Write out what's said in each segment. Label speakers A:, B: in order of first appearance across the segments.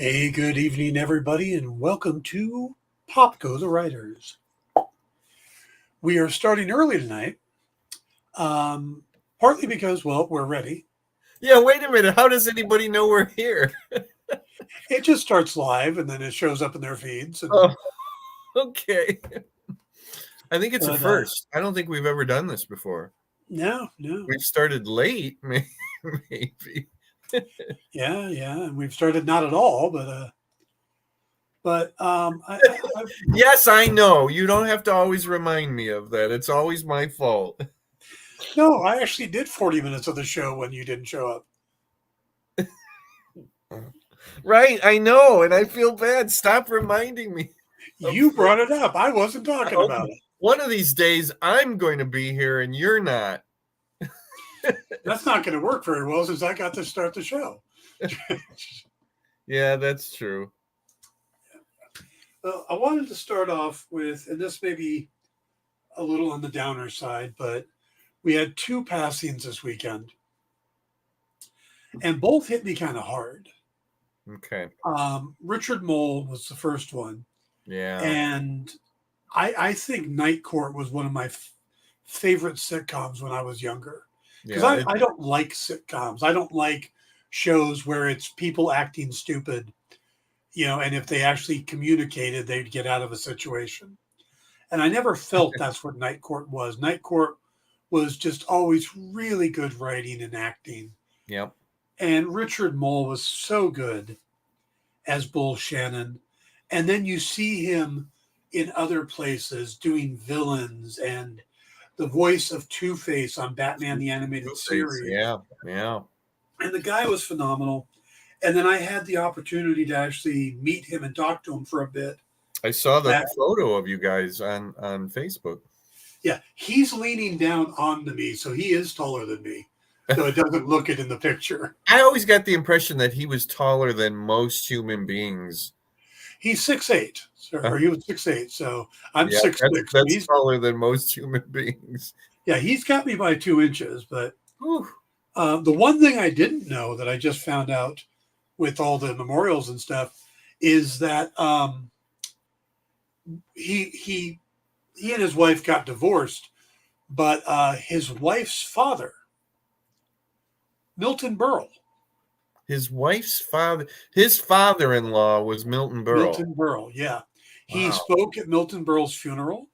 A: Hey, good evening, everybody, and welcome to Pop Go the Writers. We are starting early tonight, um, partly because, well, we're ready.
B: Yeah, wait a minute. How does anybody know we're here?
A: It just starts live, and then it shows up in their feeds.
B: Oh, okay. I think it's a
A: But
B: first. I don't think we've ever done this before.
A: no,
B: We've started late, maybe.
A: yeah, and we've started not at all, but
B: Yes, I know. You don't have to always remind me of that. It's always my fault.
A: no, I actually did 40 minutes of the show when you didn't show up.
B: Right, I know, and I feel bad. Stop reminding me.
A: You brought it up. I wasn't talking about it.
B: One of these days, I'm going to be here and you're not.
A: That's not going to work very well since I got to start the show.
B: Yeah, that's true.
A: I wanted to start off with, and this may be a little on the downer side, but we had two passings this weekend, and both hit me kind of hard.
B: Okay.
A: Richard Moll was the first one,
B: Yeah.
A: and I think Night Court was one of my favorite sitcoms when I was younger. Because
B: Yeah.
A: I don't like sitcoms. I don't like shows where it's people acting stupid, and if they actually communicated, they'd get out of a situation. And I never felt that's what Night Court was. Night Court was just always really good writing and acting.
B: Yep.
A: And Richard Moll was so good as Bull Shannon. And then you see him in other places doing villains and the voice of Two-Face on Batman the Animated Series.
B: Yeah.
A: And the guy was phenomenal. And then I had the opportunity to actually meet him and talk to him for a bit.
B: I saw the photo of you guys on Facebook.
A: Yeah, he's leaning down onto me, so he is taller than me, though it doesn't look it in the picture.
B: I always got the impression that he was taller than most human beings.
A: He's 6'8", or he was 6'8", so I'm 6'6".
B: That's
A: He's
B: taller than most human beings.
A: Yeah, he's got me by 2 inches, but the one thing I didn't know that I just found out with all the memorials and stuff is that he and his wife got divorced, but his wife's father, Milton Berle.
B: His wife's father-in-law was Milton Berle.
A: Milton Berle, yeah. He spoke at Milton Berle's funeral,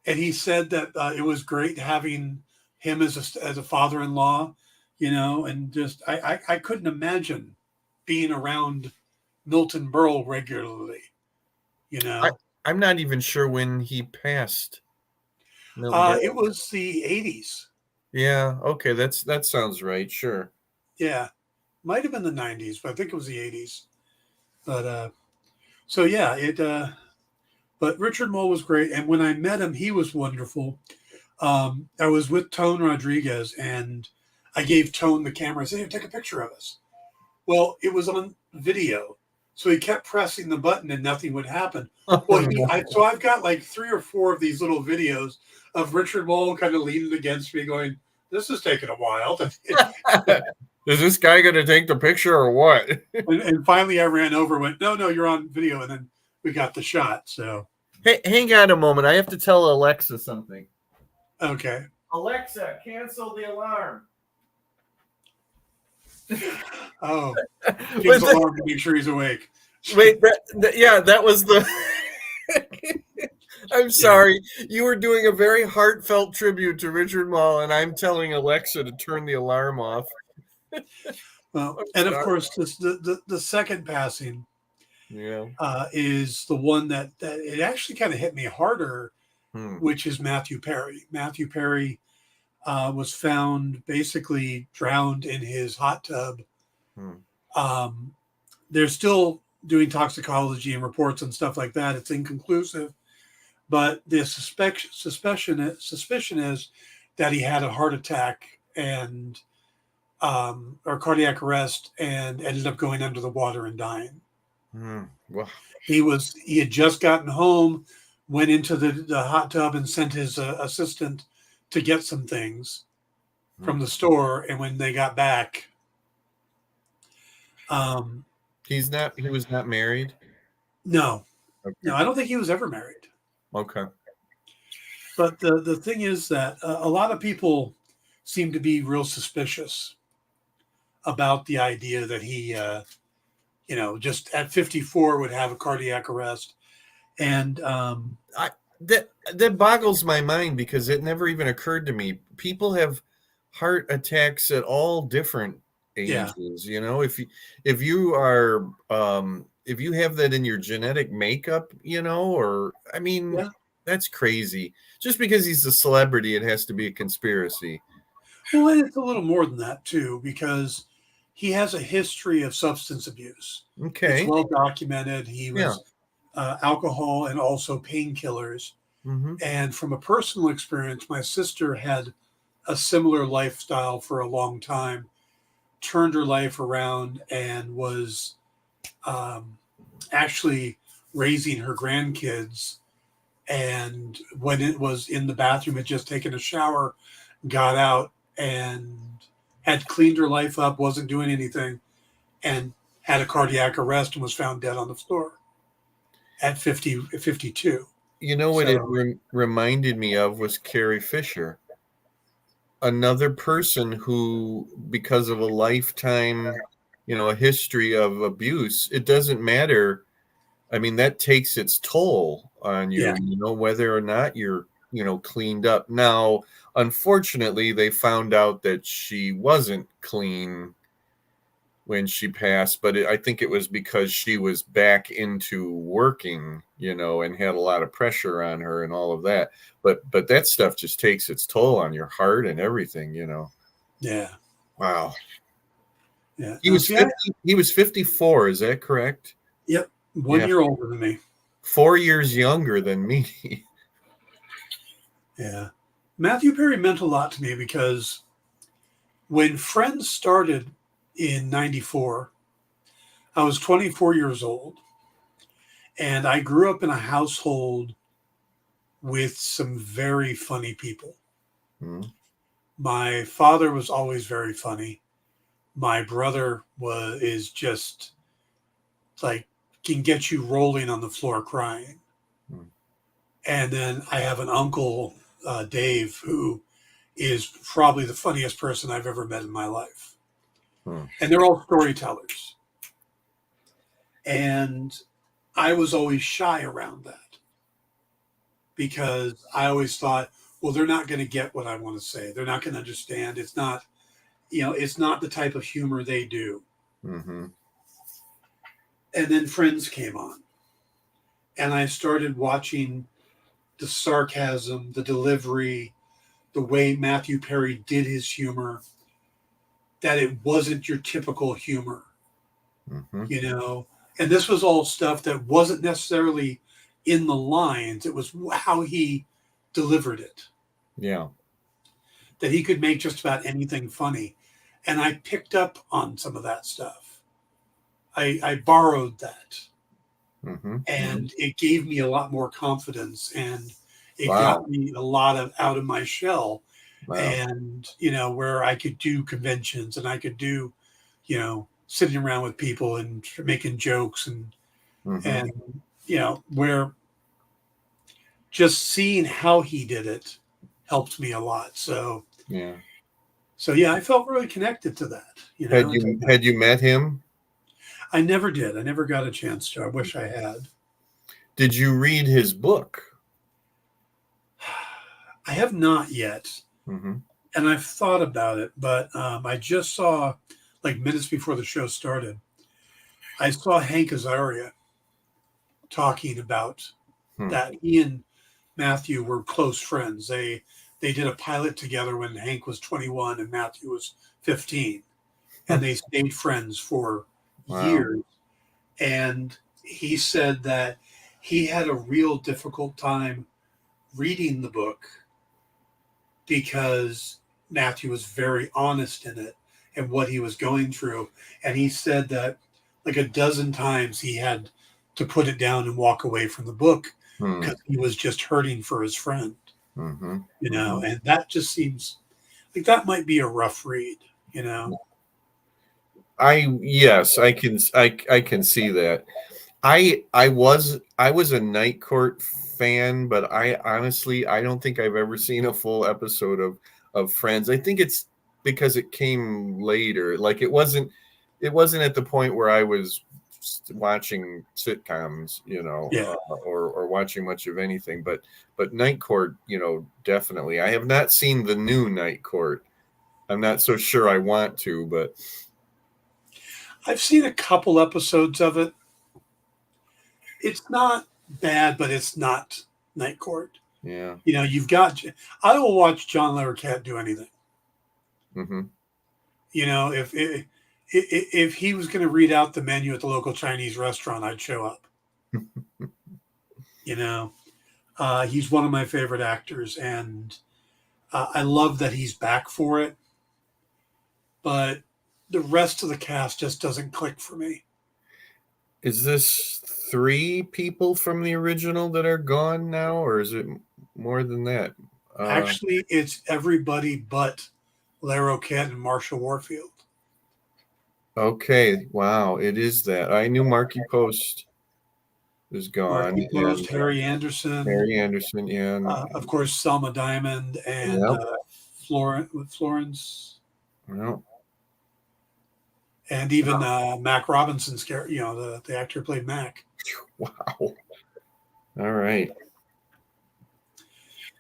A: and he said that it was great having him as a father-in-law, and just I couldn't imagine being around Milton Berle regularly,
B: I'm not even sure when he passed.
A: It was the 80s.
B: Yeah, okay, that sounds right, sure.
A: Yeah, might have been the 90s, but I think it was the 80s. But so yeah, but Richard Moll was great, and when I met him, he was wonderful. I was with Tone Rodriguez, and I gave Tone the camera. I said, "Hey, take a picture of us." Well, it was on video, so he kept pressing the button, and nothing would happen. Well, so I've got like 3 or 4 of these little videos of Richard Moll kind of leaning against me, going, "This is taking a while."
B: Is this guy going to take the picture or what?
A: and finally, I ran over, and went, "No, you're on video," and then we got the shot. So,
B: hey, hang on a moment. I have to tell Alexa something.
A: Okay.
B: Alexa, cancel the alarm.
A: Oh, gives the alarm to make sure he's awake.
B: Wait, that was the. I'm sorry. Yeah. You were doing a very heartfelt tribute to Richard Moll, and I'm telling Alexa to turn the alarm off.
A: Well, and of course, the second passing, is the one that it actually kind of hit me harder, which is Matthew Perry. Matthew Perry was found basically drowned in his hot tub. They're still doing toxicology and reports and stuff like that. It's inconclusive, but the suspicion is that he had a heart attack and or cardiac arrest and ended up going under the water and dying.
B: Well,
A: he had just gotten home, went into the hot tub and sent his assistant to get some things from the store, and when they got back,
B: He was not married.
A: No, no,
B: Okay.
A: I don't think he was ever married.
B: Okay.
A: But the thing is that a lot of people seem to be real suspicious about the idea that he, just at 54 would have a cardiac arrest. And
B: I that boggles my mind because it never even occurred to me. People have heart attacks at all different
A: yeah,
B: ages. If you have that in your genetic makeup, or I mean,
A: yeah.
B: that's crazy. Just because he's a celebrity, it has to be a conspiracy.
A: Well, and it's a little more than that too, because he has a history of substance abuse. It's
B: Okay.
A: well documented. He
B: Yeah.
A: was alcohol and also painkillers.
B: Mm-hmm.
A: And from a personal experience, my sister had a similar lifestyle for a long time, turned her life around, and was um, actually raising her grandkids. And when it was in the bathroom, had just taken a shower, got out and had cleaned her life up, wasn't doing anything, and had a cardiac arrest and was found dead on the floor at 52.
B: You know what it
A: So,
B: reminded me of was Carrie Fisher, another person who, because of a lifetime, a history of abuse, it doesn't matter. I mean, that takes its toll on
A: yeah,
B: you, whether or not you're, cleaned up. Now, unfortunately, they found out that she wasn't clean when she passed, but I think it was because she was back into working, and had a lot of pressure on her and all of that. But that stuff just takes its toll on your heart and everything.
A: yeah,
B: Wow.
A: yeah.
B: He
A: Now,
B: was
A: see, I,
B: 50, he was 54, is that correct?
A: yep, one
B: Yeah,
A: year older than me.
B: 4 years younger than me.
A: Yeah. Matthew Perry meant a lot to me because when Friends started in 94, I was 24 years old. And I grew up in a household with some very funny people.
B: Hmm.
A: My father was always very funny. My brother is just like can get you rolling on the floor crying.
B: Hmm.
A: And then I have an uncle, Dave, who is probably the funniest person I've ever met in my life.
B: Hmm.
A: And they're all storytellers. And I was always shy around that because I always thought, well, they're not going to get what I want to say. They're not going to understand. It's not the type of humor they do.
B: Hmm.
A: And then Friends came on, and I started watching the sarcasm, the delivery, the way Matthew Perry did his humor, that it wasn't your typical humor,
B: Hmm.
A: you know. And this was all stuff that wasn't necessarily in the lines, it was how he delivered it,
B: Yeah.
A: that he could make just about anything funny. And I picked up on some of that stuff. I borrowed that,
B: Hmm. Hmm.
A: and it gave me a lot more confidence, and it got
B: Wow.
A: me a lot of out of my shell,
B: Wow.
A: and where I could do conventions and I could do sitting around with people and making jokes,
B: Hmm.
A: and where just seeing how he did it helped me a lot.
B: Yeah.
A: So yeah, I felt really connected to that.
B: Had you met him?
A: I never did. I never got a chance to. I wish I had.
B: Did you read his book?
A: I have not yet,
B: Hmm.
A: and I've thought about it, but I just saw, like minutes before the show started, I saw Hank Azaria talking about
B: Hmm.
A: that. He and Matthew were close friends. They did a pilot together when Hank was 21 and Matthew was 15, and they stayed friends for
B: Wow.
A: years. And he said that he had a real difficult time reading the book because Matthew was very honest in it and what he was going through. And he said that like a dozen times he had to put it down and walk away from the book
B: Hmm.
A: because he was just hurting for his friend,
B: Hmm. Hmm.
A: and that just seems like that might be a rough read.
B: Yes, I can see that. I was a Night Court fan, but I honestly I don't think I've ever seen a full episode of Friends. I think it's because it came later. Like it wasn't at the point where I was watching sitcoms,
A: Yeah.
B: or watching much of anything. But Night Court, definitely. I have not seen the new Night Court. I'm not so sure I want to, but
A: I've seen a couple episodes of it. It's not bad, but it's not Night Court.
B: yeah.
A: You've got. I will watch John Larroquette do anything.
B: Hmm.
A: If he was going to read out the menu at the local Chinese restaurant, I'd show up. You know, he's one of my favorite actors, and I love that he's back for it. But the rest of the cast just doesn't click for me.
B: Is this three people from the original that are gone now, or is it more than that?
A: Actually, it's everybody but Larroquette and Marshall Warfield.
B: Okay, wow, it is that. I knew Marky Post is gone,
A: Marky Post,
B: and
A: Harry Anderson,
B: Harry Anderson, yeah,
A: of course, Selma Diamond, and
B: yeah,
A: Florence,
B: well,
A: and even Mac Robinson's character. The actor who played Mac.
B: wow. All right.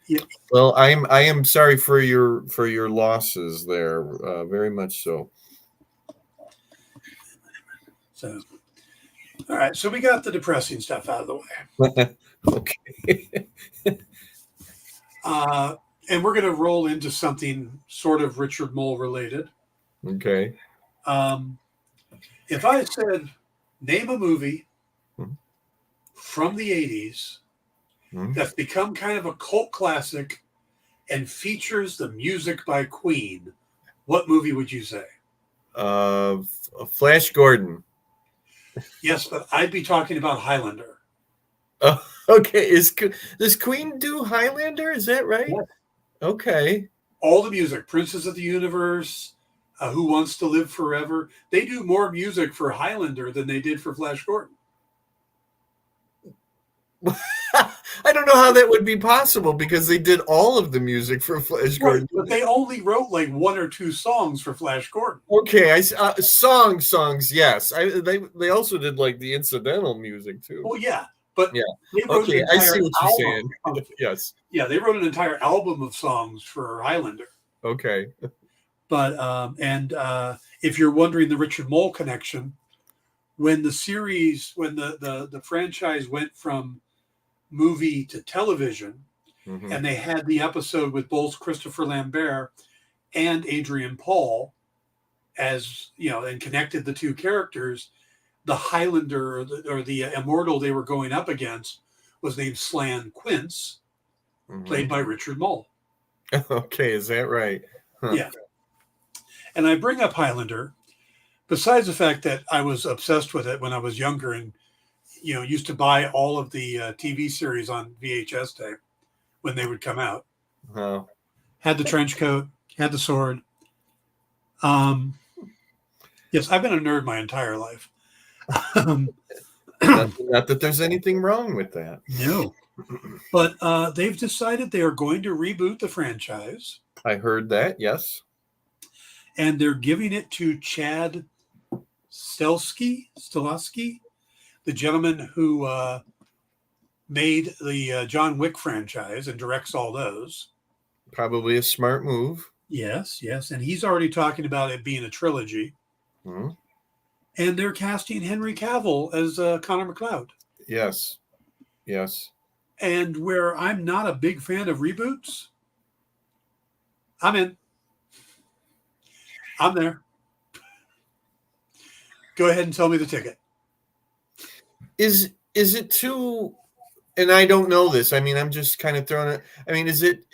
A: Yeah.
B: Well, I am sorry for your losses there, very much so.
A: So, all right. So we got the depressing stuff out of the way.
B: Okay.
A: And we're going to roll into something sort of Richard Moll related.
B: Okay.
A: If I said, name a movie
B: Mhm.
A: from the 80s
B: Mhm.
A: that's become kind of a cult classic and features the music by Queen, what movie would you say?
B: Flash Gordon.
A: Yes, but I'd be talking about Highlander.
B: Okay. Does Queen do Highlander? Is that right?
A: Yes.
B: Okay.
A: All the music, Princess of the Universe, Who Wants to Live Forever. They do more music for Highlander than they did for Flash Gordon.
B: I don't know how that would be possible because they did all of the music for Flash Gordon.
A: Right, but they only wrote like one or two songs for Flash Gordon.
B: Okay, songs. Yes, they also did like the incidental music too.
A: Well, yeah, but
B: Yeah.
A: they wrote
B: Okay,
A: an
B: I
A: entire
B: see what you're saying.
A: album.
B: Yes.
A: Yeah, they wrote an entire album of songs for Highlander.
B: Okay.
A: But if you're wondering the Richard Moll connection, when the franchise went from movie to television,
B: Mhm.
A: and they had the episode with both Christopher Lambert and Adrian Paul as and connected the two characters, the Highlander or the immortal they were going up against was named Slan Quince, played by Richard Moll.
B: Okay, is that right? Huh.
A: Yeah. And I bring up Highlander, besides the fact that I was obsessed with it when I was younger and used to buy all of the TV series on VHS tape when they would come out.
B: Oh.
A: Had the trench coat, had the sword. Yes, I've been a nerd my entire life.
B: Not that there's anything wrong with that.
A: No. But they've decided they are going to reboot the franchise.
B: I heard that, yes.
A: And they're giving it to Chad Stileski, the gentleman who made the John Wick franchise and directs all those.
B: Probably a smart move.
A: Yes. And he's already talking about it being a trilogy.
B: Mm-hmm.
A: And they're casting Henry Cavill as Connor McLeod.
B: Yes.
A: And where I'm not a big fan of reboots, I'm in. I'm there. Go ahead and tell me the ticket.
B: Is it too? And I don't know this. I mean, I'm just kind of throwing it. I mean, is it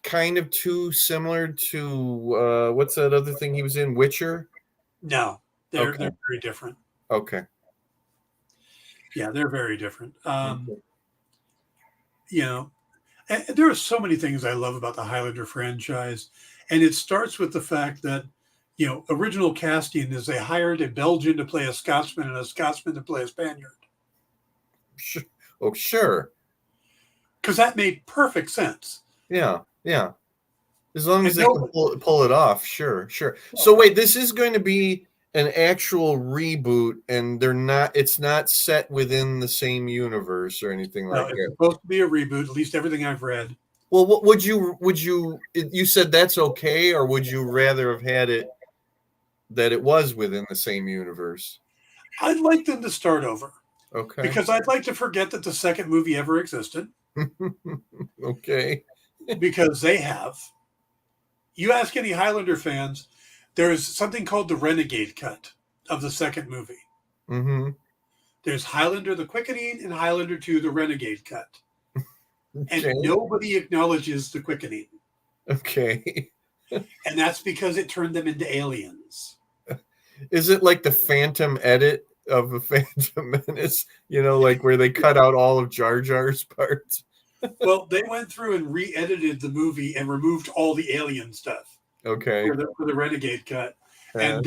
B: kind of too similar to what's that other thing he was in, Witcher?
A: No, they're very different.
B: Okay.
A: Yeah, they're very different. There are so many things I love about the Highlander franchise, and it starts with the fact that original casting is they hired a Belgian to play a Scotsman and a Scotsman to play a Spaniard.
B: Oh, sure.
A: Because that made perfect sense.
B: Yeah, yeah. As long as
A: And
B: they can pull it off, sure. So wait, this is going to be an actual reboot, and it's not set within the same universe or anything like
A: it's
B: that.
A: supposed to be a reboot, at least everything I've read.
B: Well, what would you said that's okay, or would you rather have had it that it was within the same universe?
A: I'd like them to start over.
B: Okay.
A: Because I'd like to forget that the second movie ever existed.
B: Okay.
A: Because they have. You ask any Highlander fans, there is something called the Renegade cut of the second movie.
B: Mm-hmm.
A: There's Highlander the Quickening and Highlander 2 the Renegade cut.
B: Okay.
A: And nobody acknowledges the Quickening.
B: Okay.
A: And that's because it turned them into aliens.
B: Is it like the Phantom edit of the Phantom Menace? Like where they cut out all of Jar Jar's parts?
A: Well, they went through and re-edited the movie and removed all the alien stuff.
B: Okay.
A: For the Renegade cut. And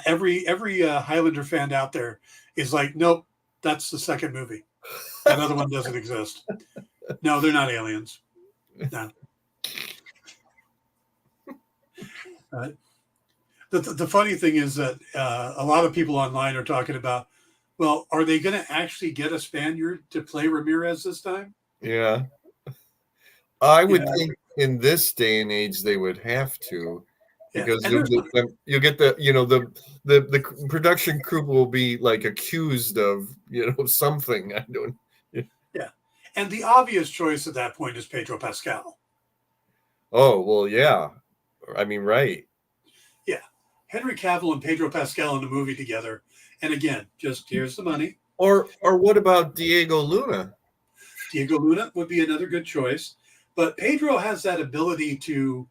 A: every Highlander fan out there is like, nope, that's the second movie. That other one doesn't exist. No, they're not aliens. No. The funny thing is that a lot of people online are talking about, well, are they going to actually get a Spaniard to play Ramirez this time?
B: Yeah. I would think in this day and age they would have to, because you'll get the production crew will be like accused of something. I don't.
A: Yeah, and the obvious choice at that point is Pedro Pascal.
B: Oh well, yeah. I mean, right.
A: Yeah, Henry Cavill and Pedro Pascal in a movie together, and again, just here's the money.
B: Or what about Diego Luna?
A: Diego Luna would be another good choice. But Pedro has that ability to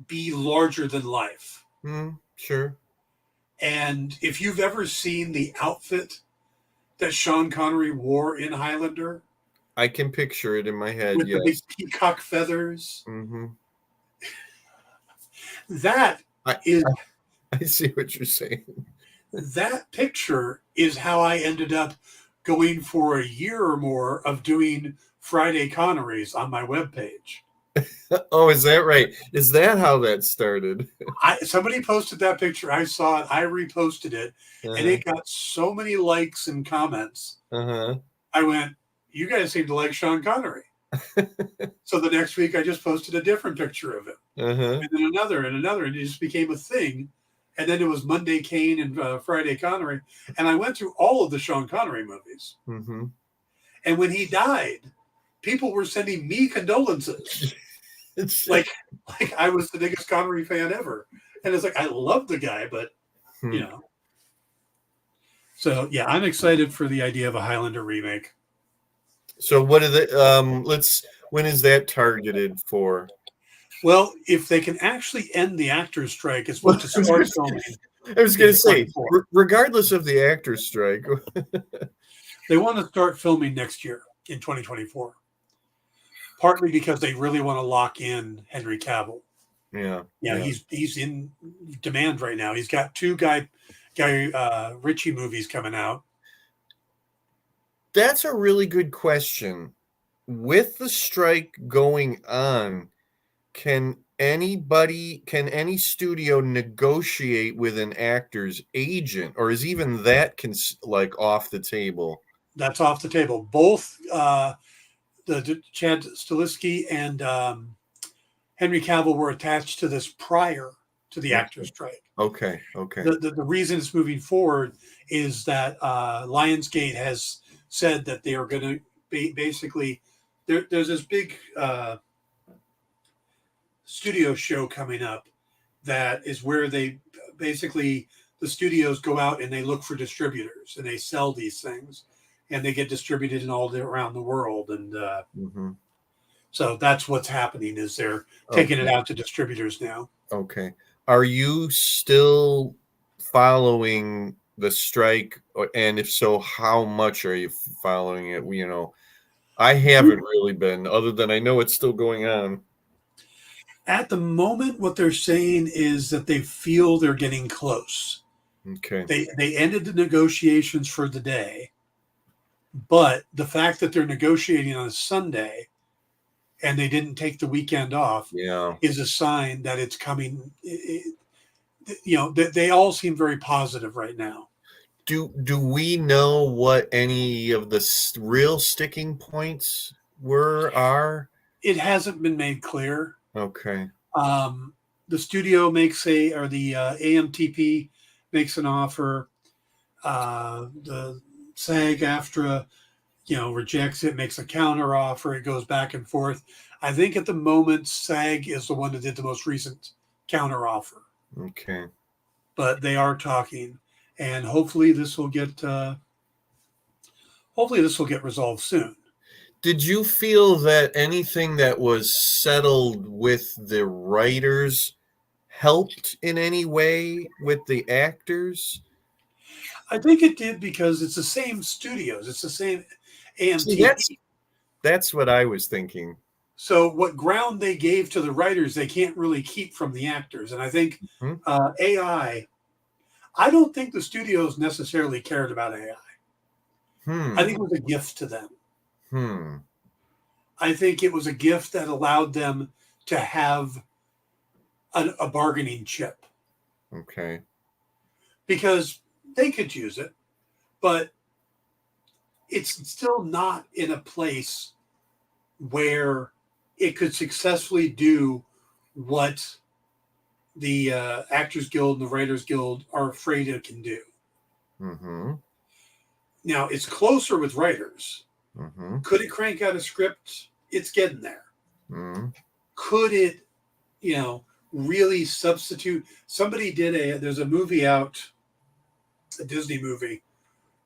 A: be larger than life.
B: Sure.
A: And if you've ever seen the outfit that Sean Connery wore in Highlander,
B: I can picture it in my head.
A: With the big peacock feathers.
B: Mm-hmm.
A: I
B: see what you're saying.
A: That picture is how I ended up going for a year or more of doing Friday Connerys on my webpage.
B: Oh, is that right? Is that how that started?
A: Somebody posted that picture. I saw it. I reposted it, and it got so many likes and comments. I went, you guys seem to like Sean Connery. So the next week, I just posted a different picture of him, and then another, and it just became a thing. And then it was Monday Kane and Friday Connery, and I went through all of the Sean Connery movies. And when he died, people were sending me condolences. like I was the biggest Connery fan ever. And it's like, I love the guy, but, So, yeah, I'm excited for the idea of a Highlander remake.
B: So what are the, when is that targeted for?
A: Well, if they can actually end the actors' strike, it's supposed to start filming.
B: I was going to say, regardless of the actors' strike.
A: They want to start filming next year in 2024. Partly because they really want to lock in Henry Cavill.
B: Yeah.
A: He's in demand right now. He's got 2 Guy Ritchie movies coming out.
B: That's a really good question. With the strike going on, can any studio negotiate with an actor's agent, or is even that off the table?
A: That's off the table. Both the Chad Stilisky and Henry Cavill were attached to this prior to the actors' strike.
B: Okay.
A: The reason it's moving forward is that Lionsgate has said that they are going to basically there's this big studio show coming up that is where they basically the studios go out and they look for distributors and they sell these things and they get distributed in all around the world. And so that's what's happening is they're taking it out to distributors now.
B: Okay. Are you still following the strike? And if so, how much are you following it? I haven't really been, other than I know it's still going on.
A: At the moment, what they're saying is that they feel they're getting close.
B: Okay.
A: They ended the negotiations for the day, but the fact that they're negotiating on a Sunday and they didn't take the weekend off
B: Yeah.
A: is a sign that it's coming. They all seem very positive right now.
B: Do we know what any of the real sticking points are?
A: It hasn't been made clear.
B: Okay.
A: Um, the studio or the AMTP makes an offer. The SAG-AFTRA, rejects it, makes a counter offer. It goes back and forth. I think at the moment, SAG is the one that did the most recent counter offer.
B: Okay.
A: But they are talking, and hopefully this will get resolved soon.
B: Did you feel that anything that was settled with the writers helped in any way with the actors?
A: I think it did because it's the same studios. It's the same
B: See,
A: AMTP.
B: that's what I was thinking.
A: So what ground they gave to the writers, they can't really keep from the actors. And I think
B: Hmm?
A: AI. I don't think the studios necessarily cared about AI. I think
B: Hmm.
A: it was a gift to them.
B: Hmm.
A: I think it was a gift that allowed them to have a bargaining chip
B: Okay.
A: because they could use it, but it's still not in a place where it could successfully do what the Actors Guild and the Writers Guild are afraid it can do.
B: Mm-hmm.
A: Now, it's closer with writers.
B: Mm-hmm.
A: Could it crank out a script? It's getting there.
B: Mm-hmm.
A: Could it, really substitute? There's a movie out, a Disney movie,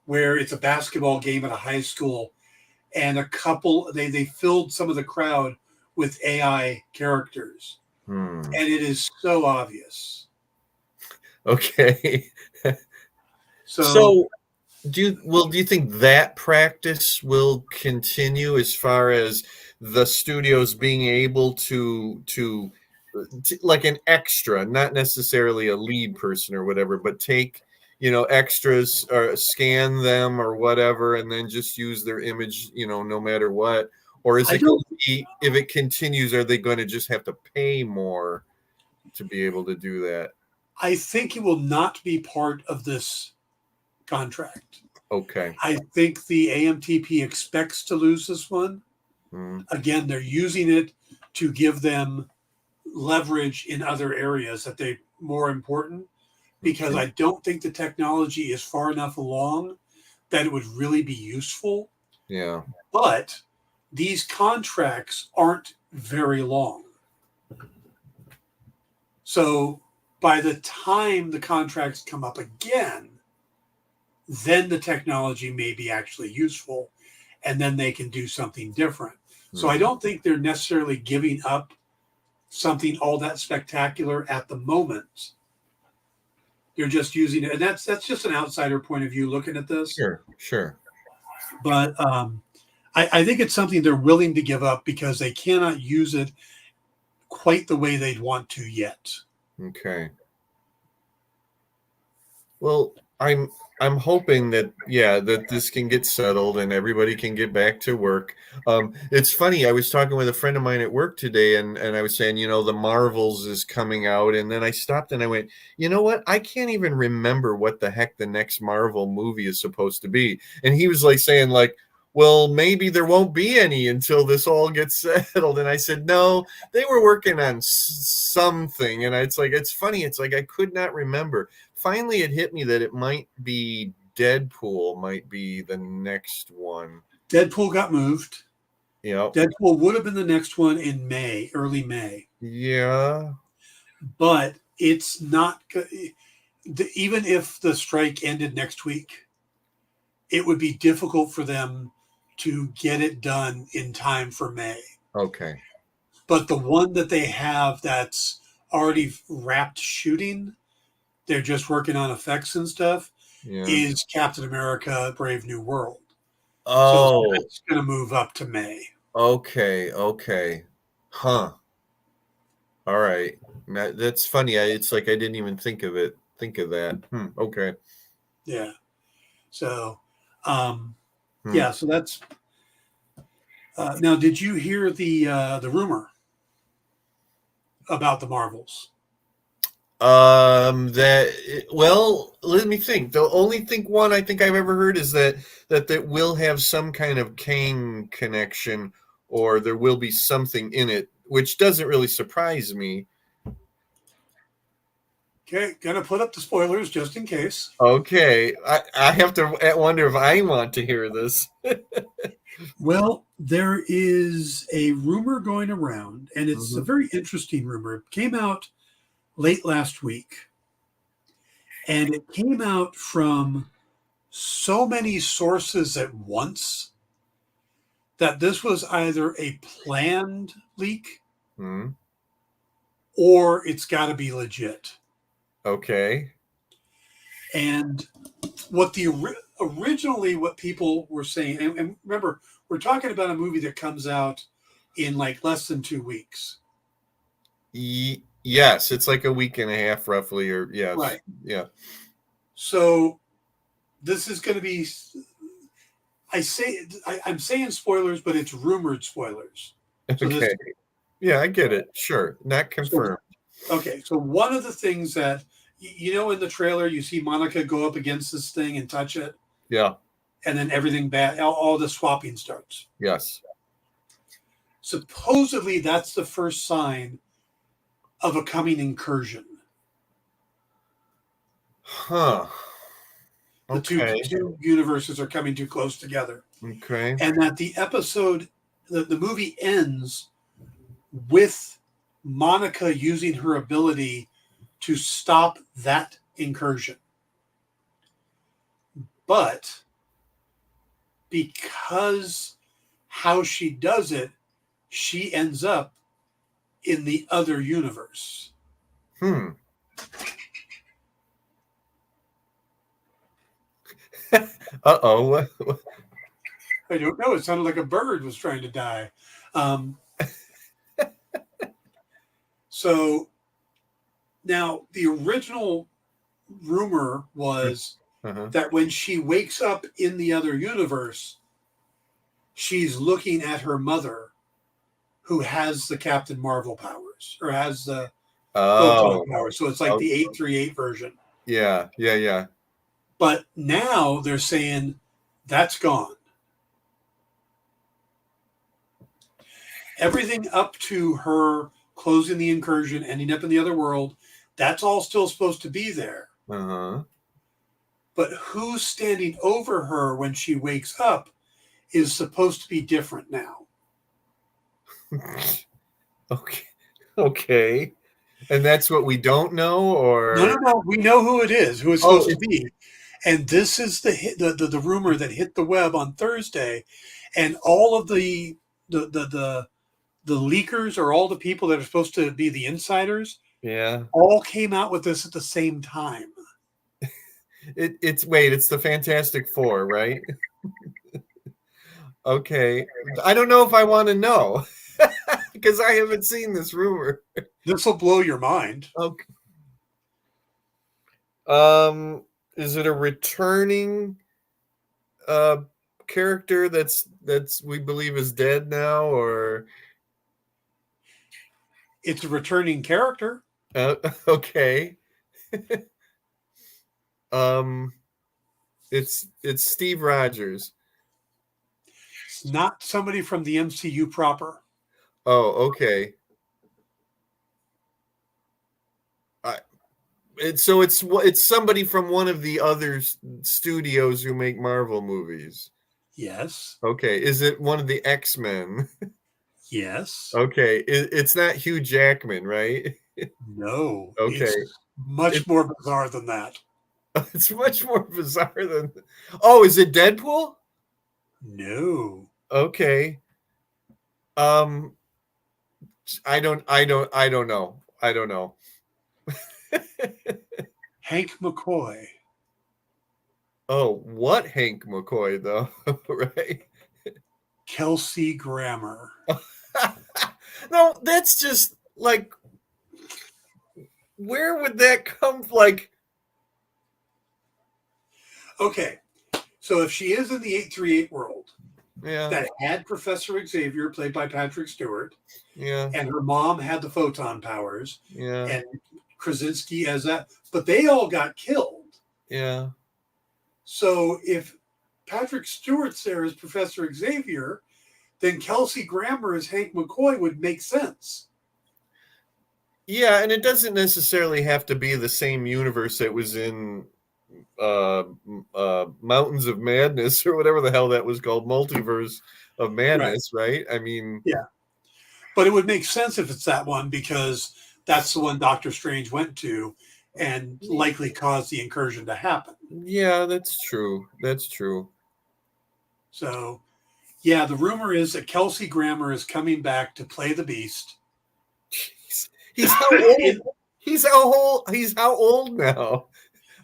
A: where it's a basketball game at a high school, and they filled some of the crowd with AI characters,
B: Hmm.
A: and it is so obvious.
B: Okay.
A: So
B: So do you think that practice will continue as far as the studios being able to like an extra, not necessarily a lead person or whatever, but take extras or scan them or whatever, and then just use their image, no matter what? Or is
A: I
B: it going
A: don't.
B: to be, if it continues, are they going to just have to pay more to be able to do that?
A: I think it will not be part of this contract.
B: Okay.
A: I think the AMTP expects to lose this one.
B: Mm,
A: Again, they're using it to give them leverage in other areas that they more important because
B: okay.
A: I don't think the technology is far enough along that it would really be useful.
B: Yeah.
A: But these contracts aren't very long. So by the time the contracts come up again, then the technology may be actually useful and then they can do something different. So I
B: Mhm.
A: don't think they're necessarily giving up something all that spectacular at the moment. They're just using it, and that's just an outsider point of view looking at this.
B: Sure, sure.
A: But I think it's something they're willing to give up because they cannot use it quite the way they'd want to yet.
B: Okay. Well, I'm hoping that, yeah, that this can get settled and everybody can get back to work. It's funny. I was talking with a friend of mine at work today, and I was saying, the Marvels is coming out, and then I stopped and I went, you know what? I can't even remember what the heck the next Marvel movie is supposed to be. And he was like saying, like, well, maybe there won't be any until this all gets settled. And I said, no, they were working on something. And it's funny. It's like I could not remember. Finally, it hit me that it might be Deadpool might be the next one.
A: Deadpool got moved.
B: Yep.
A: Deadpool would have been the next one in May, early May,
B: Yeah.
A: but it's not. Even if the strike ended next week, it would be difficult for them to get it done in time for May.
B: Okay.
A: But the one that they have that's already wrapped shooting, they're just working on effects and stuff,
B: Yeah.
A: is Captain America Brave New World. So
B: Oh,
A: that's going to move up to May.
B: okay. Okay. Huh. All right. That's funny. It's like I didn't even think of it. Think of that. Okay.
A: Yeah. So, um,
B: Hmm.
A: yeah. So that's now. Did you hear the rumor about the Marvels?
B: Well, let me think. The only thing one I think I've ever heard is that will have some kind of Kang connection, or there will be something in it, which doesn't really surprise me.
A: Okay, gonna put up the spoilers just in case.
B: Okay, I have to wonder if I want to hear this.
A: Well, there is a rumor going around, and it's a
B: Hmm.
A: very interesting rumor. It came out late last week, and it came out from so many sources at once that this was either a planned leak
B: Hmm.
A: or it's got to be legit.
B: Okay.
A: And what the originally what people were saying, and remember, we're talking about a movie that comes out in like less than 2 weeks.
B: Yes, it's like a week and a half roughly, or yes,
A: Right.
B: yeah.
A: So this is going to be, I'm saying spoilers, but it's rumored spoilers. So this,
B: Okay. Yeah, I get it. Sure. Not
A: so
B: confirmed.
A: okay. So one of the things that you know in the trailer, you see Monica go up against this thing and touch it,
B: Yeah.
A: and then everything bad, all the swapping starts.
B: Yes.
A: Supposedly, that's the first sign of a coming incursion.
B: Huh.
A: The two
B: Okay.
A: two universes are coming too close together,
B: Okay.
A: and that the episode, the movie ends with Monica using her ability to stop that incursion. But because how she does it, she ends up in the other universe.
B: Hmm. Uh-oh.
A: I don't know. It sounded like a bird was trying to die. Um, so now the original rumor was
B: Uh-huh.
A: that when she wakes up in the other universe, she's looking at her mother, who has the Captain Marvel powers or has the photon
B: Oh.
A: powers. So it's like
B: Oh,
A: the 838 version.
B: yeah. Yeah, yeah.
A: But now they're saying that's gone. Everything up to her closing the incursion, ending up in the other world, that's all still supposed to be there.
B: Uh-huh.
A: But who's standing over her when she wakes up is supposed to be different now.
B: Okay. Okay. And that's what we don't know,
A: No, no,
B: or
A: no. We know who it is, who it's
B: oh,
A: supposed to be. And this is the rumor that hit the web on Thursday, and all of the the the the leakers or all the people that are supposed to be the insiders
B: yeah.
A: all came out with this at the same time.
B: It's the Fantastic Four, right? Okay. I don't know if I want to know because I haven't seen this rumor.
A: This will blow your mind.
B: Okay. Um, is it a returning uh character that's we believe is dead now, or
A: It's a returning character.
B: uh, okay. Um, it's Steve Rogers.
A: It's not somebody from the MCU proper.
B: Oh, okay. I, it's somebody from one of the other studios who make Marvel movies.
A: Yes,
B: Okay, is it one of the X-Men?
A: yes,
B: Okay, it's not Hugh Jackman, right?
A: no.
B: Okay,
A: It's much
B: it,
A: more bizarre than that.
B: it's much more bizarre than. Oh, is it Deadpool?
A: No.
B: Okay. Um, I don't know. I don't know.
A: Hank McCoy.
B: Oh, what Hank McCoy though, right?
A: Kelsey Grammer.
B: No, that's just like Where would that come from? Like,
A: Okay, so if she is in the 838 world
B: yeah,
A: that had Professor Xavier, played by Patrick Stewart,
B: yeah,
A: and her mom had the photon powers,
B: yeah,
A: and Krasinski as that, but they all got killed.
B: yeah.
A: So if Patrick Stewart's there as Professor Xavier, then Kelsey Grammer as Hank McCoy would make sense.
B: Yeah, and it doesn't necessarily have to be the same universe that was in Mountains of Madness or whatever the hell that was called, Multiverse of
A: Right.
B: Madness, right? I mean,
A: Yeah. But it would make sense if it's that one because that's the one Doctor Strange went to and likely caused the incursion to happen.
B: yeah, that's true. That's true.
A: So, yeah, the rumor is that Kelsey Grammer is coming back to play the Beast.
B: He's how old?
A: It,
B: He's how old now?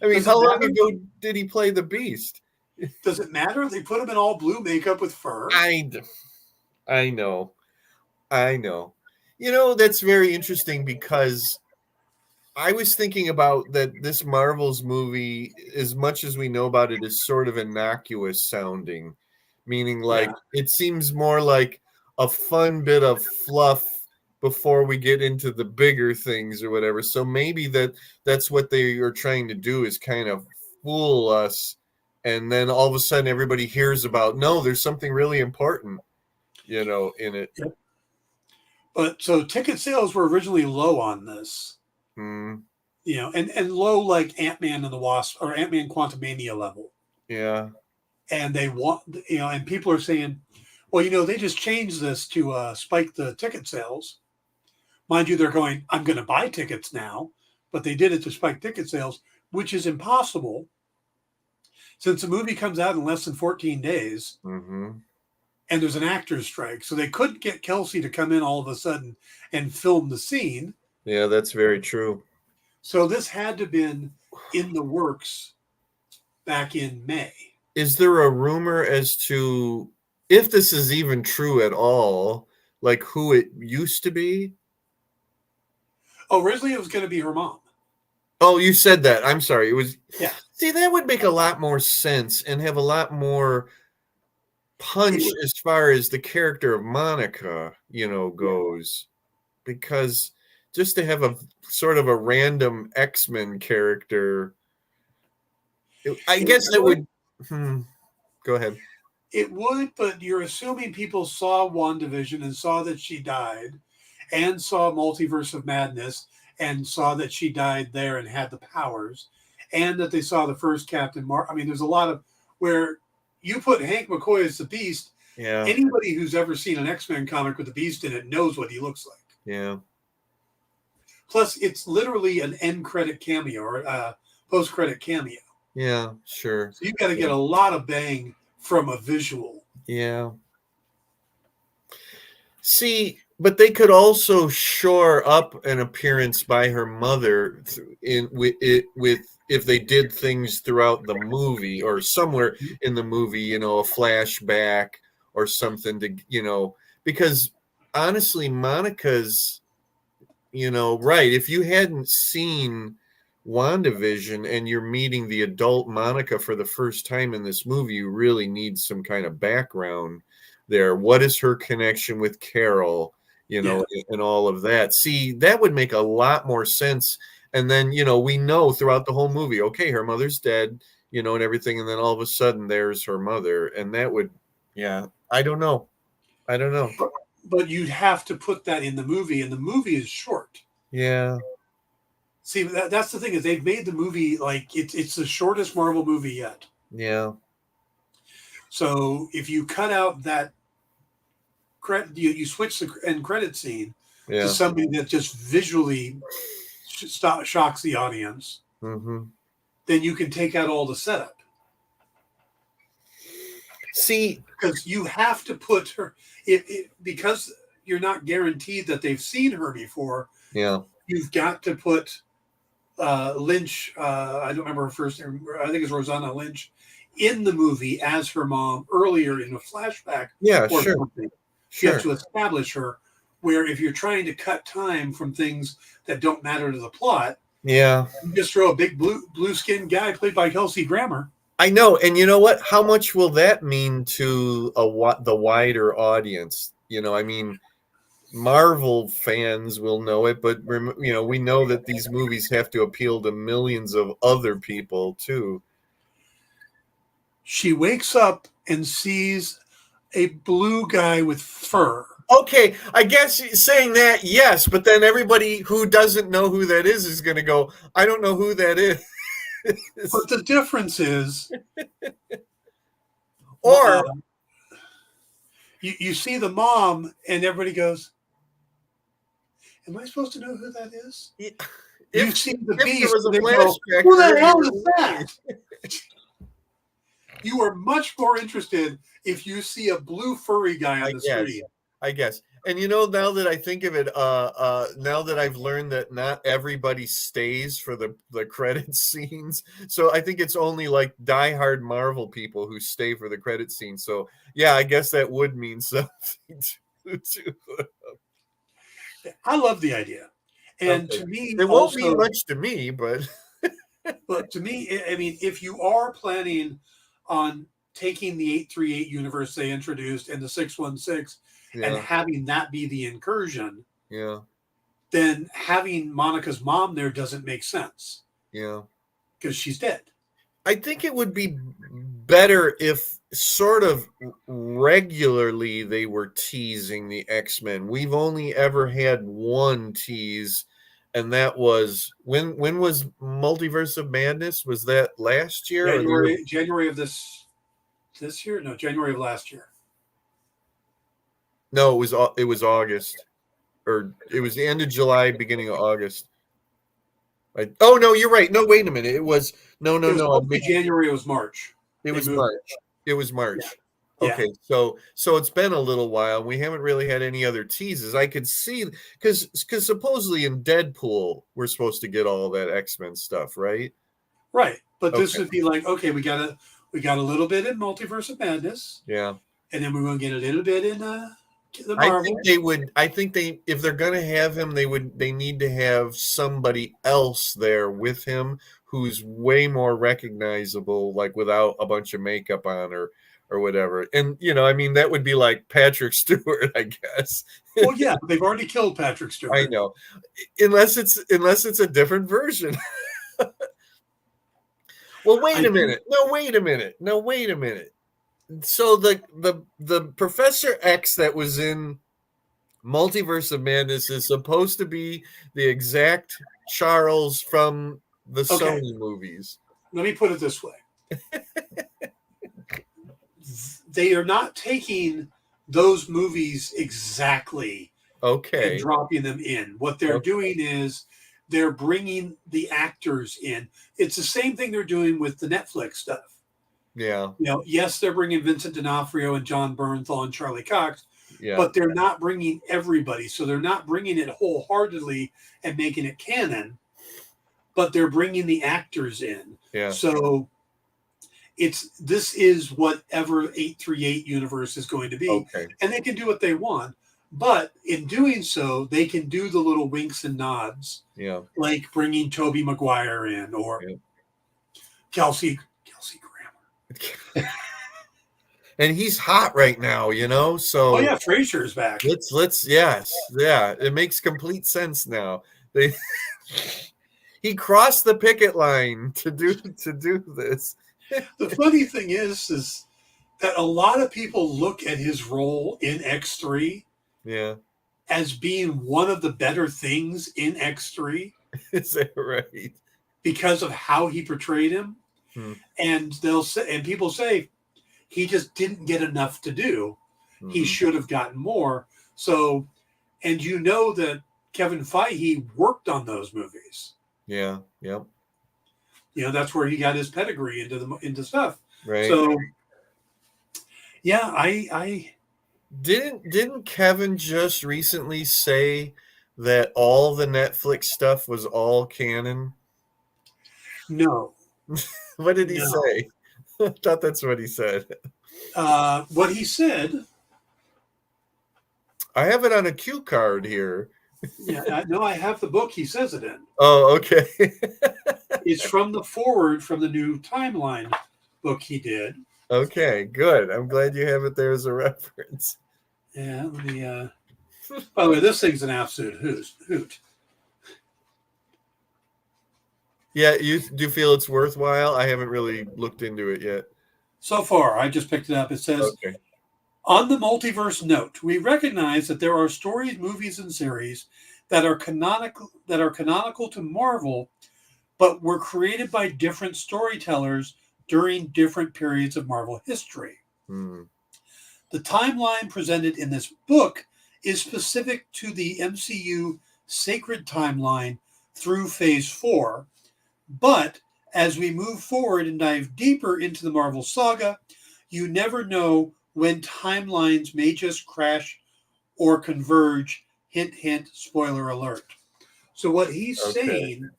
B: I mean,
A: does it
B: how long
A: matter?
B: ago did he play the Beast?
A: Does it matter? They put him in all blue makeup with fur.
B: I, I know, I know. You know, that's very interesting because I was thinking about that this Marvel's movie, as much as we know about it, is sort of innocuous sounding, meaning
A: Yeah.
B: like it seems more like a fun bit of fluff before we get into the bigger things or whatever. So maybe that's what they are trying to do is kind of fool us, and then all of a sudden everybody hears about no, there's something really important, in it.
A: Yep. But so ticket sales were originally low on this,
B: Hmm.
A: and low like Ant-Man and the Wasp or Ant-Man Quantumania level.
B: Yeah.
A: And they want, and people are saying, well, they just changed this to spike the ticket sales. Mind you, they're going, I'm going to buy tickets now, but they did it to spike ticket sales, which is impossible since the movie comes out in less than 14 days
B: Hmm.
A: and there's an actor's strike. So they couldn't get Kelsey to come in all of a sudden and film the scene.
B: Yeah, that's very true.
A: So this had to have been in the works back in May.
B: Is there a rumor as to if this is even true at all, like who it used to be?
A: Oh, originally it was going to be her mom.
B: Oh, you said that. I'm sorry. It was.
A: Yeah.
B: See, that would make a lot more sense and have a lot more punch
A: It,
B: as far as the character of Monica,
A: yeah.
B: goes. Because just to have a sort of a random X-Men character, I
A: It
B: guess that
A: would,
B: would. Go ahead.
A: it would, but you're assuming people saw WandaVision and saw that she died and saw Multiverse of Madness and saw that she died there and had the powers and that they saw the first Captain Marvel. I mean, there's a lot of where you put Hank McCoy as the Beast.
B: Yeah.
A: Anybody who's ever seen an X-Men comic with the Beast in it knows what he looks like.
B: Yeah.
A: Plus, it's literally an end credit cameo or post credit cameo.
B: Yeah. Sure.
A: So you've got to get a lot of bang from a visual.
B: Yeah. See, but they could also shore up an appearance by her mother with if they did things throughout the movie or somewhere in the movie, a flashback or something to, because honestly, Monica's, right. If you hadn't seen WandaVision and you're meeting the adult Monica for the first time in this movie, you really need some kind of background there. What is her connection with Carol,
A: Yeah.
B: and all of that? See, that would make a lot more sense. And then, we know throughout the whole movie, okay, her mother's dead, and everything. And then all of a sudden there's her mother. And that would, yeah, I don't know. I don't know.
A: But you'd have to put that in the movie, and the movie is short.
B: Yeah.
A: See, that's the thing is they've made the movie like it's the shortest Marvel movie yet.
B: Yeah.
A: So if you cut out that credit, you switch the end credit scene to
B: Yeah.
A: something that just visually shocks the audience,
B: Mm-hmm.
A: then you can take out all the setup.
B: See,
A: Because you have to put her because you're not guaranteed that they've seen her before.
B: yeah.
A: You've got to put Lynch. I don't remember her first name. I think it's Rosanna Lynch in the movie as her mom earlier in a flashback
B: Yeah,
A: or
B: sure.
A: something. You
B: Sure.
A: have to establish her, where if you're trying to cut time from things that don't matter to the plot,
B: Yeah.
A: you just throw a big blue skinned guy played by Kelsey Grammer.
B: I know, and you know what? How much will that mean to the wider audience? I mean, Marvel fans will know it, but we know that these movies have to appeal to millions of other people too.
A: She wakes up and sees a blue guy with fur.
B: Okay, I guess saying that, yes, but then everybody who doesn't know who that is going to go, I don't know who that is.
A: But the difference is,
B: or
A: you see the mom, and everybody goes, "Am I supposed to know who that is?" You've seen the Beast.
B: There was a flashback,
A: who the hell is that? You are much more interested if you see a blue furry guy on the screen.
B: I guess. And now that I think of it, now that I've learned that not everybody stays for the credit scenes, so I think it's only like diehard Marvel people who stay for the credit scene. So yeah, I guess that would mean something to
A: I love the idea, and to me,
B: it won't mean much to me, but
A: to me, I mean, if you are planning on taking the 838 universe they introduced and the 616 and having that be the incursion, then having Monica's mom there doesn't make sense.
B: Yeah.
A: Because she's dead.
B: I think it would be better if sort of regularly they were teasing the X-Men. We've only ever had one tease, and that was when was Multiverse of Madness? Was that last year?
A: January of this year? No, January of last year.
B: No, it was August, or it was the end of July, beginning of August. Oh no, you're right. No, wait a minute. It was no.
A: January. It was March.
B: It was March. It was March.
A: Yeah.
B: Okay, so it's been a little while. We haven't really had any other teases. I could see because supposedly in Deadpool we're supposed to get all that X-Men stuff, right?
A: Right, but this would be like, okay, we got a little bit in Multiverse of Madness,
B: yeah,
A: and then we're going to get a little bit in the Marvel.
B: I think they if they're going to have him, they need to have somebody else there with him who's way more recognizable, like without a bunch of makeup on or whatever. And I mean, that would be like Patrick Stewart, I guess.
A: Well, yeah, they've already killed Patrick Stewart.
B: I know, unless it's a different version. Well, wait a minute. No, wait a minute. So the Professor X that was in Multiverse of Madness is supposed to be the exact Charles from the Sony movies.
A: Let me put it this way. They are not taking those movies exactly and dropping them in. What they're doing is they're bringing the actors in. It's the same thing they're doing with the Netflix stuff.
B: Yeah.
A: Yes, they're bringing Vincent D'Onofrio and John Bernthal and Charlie Cox, but they're not bringing everybody. So they're not bringing it wholeheartedly and making it canon, but they're bringing the actors in.
B: Yeah.
A: So this is whatever 838 universe is going to be, and they can do what they want. But in doing so, they can do the little winks and nods, like bringing Tobey Maguire in or Kelsey Grammer.
B: And he's hot right now, So
A: Frasier is back.
B: It makes complete sense now. He crossed the picket line to do this.
A: The funny thing is that a lot of people look at his role in X3 as being one of the better things in X3.
B: Is that right?
A: Because of how he portrayed him. And people say he just didn't get enough to do. He should have gotten more. So, and that Kevin Feige worked on those movies.
B: Yeah. Yep.
A: That's where he got his pedigree into stuff.
B: Right.
A: So, yeah, I
B: didn't Kevin just recently say that all the Netflix stuff was all canon?
A: No.
B: What did he say? I thought that's what he said.
A: What he said
B: I have it on a cue card here.
A: Yeah, I have the book he says it in.
B: Oh, okay.
A: It's from the forward from the new timeline book he did.
B: Okay, good. I'm glad you have it there as a reference.
A: Yeah, let me. By the way, this thing's an absolute hoot.
B: Yeah, you do feel it's worthwhile? I haven't really looked into it yet.
A: So far, I just picked it up. It says,
B: Okay.
A: on the multiverse note, we recognize that there are stories, movies, and series that are canonical to Marvel, but were created by different storytellers during different periods of Marvel history.
B: Hmm.
A: The timeline presented in this book is specific to the MCU sacred timeline through Phase 4, but as we move forward and dive deeper into the Marvel saga, you never know when timelines may just crash or converge. Hint, hint, spoiler alert. So, what he's
B: Okay.
A: saying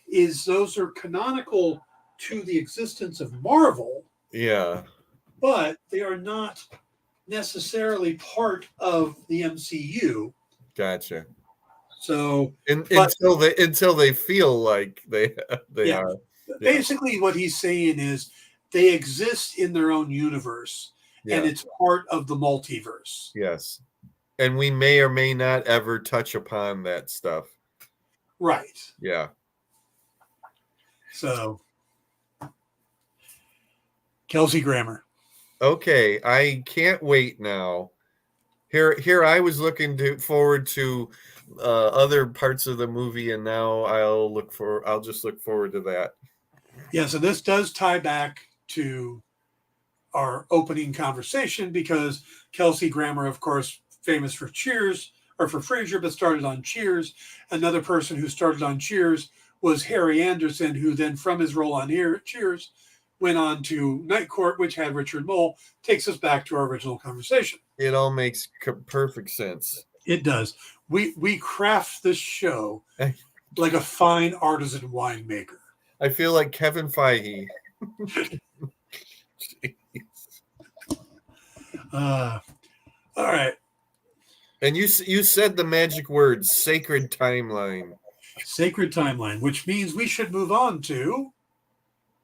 A: is those are canonical to the existence of Marvel,
B: Yeah.
A: but they are not necessarily part of the MCU.
B: Gotcha.
A: So, but
B: Until they feel like they
A: yeah,
B: are.
A: basically what he's saying is they exist in their own universe and
B: Yeah.
A: it's part of the multiverse.
B: Yes. And we may or may not ever touch upon that stuff.
A: Right.
B: Yeah.
A: So, Kelsey Grammer.
B: Okay, I can't wait now. Here I was looking forward to other parts of the movie, and now I'll just look forward to that.
A: Yeah, so this does tie back to our opening conversation because Kelsey Grammer, of course, famous for Cheers or for Frasier, but started on Cheers. Another person who started on Cheers was Harry Anderson, who then, from his role on Cheers, went on to Night Court, which had Richard Moll. Takes us back to our original conversation.
B: It all makes perfect sense.
A: It does. We craft this show like a fine artisan winemaker.
B: I feel like Kevin Feige.
A: All right.
B: And you said the magic words, sacred timeline.
A: Sacred timeline, which means we should move on to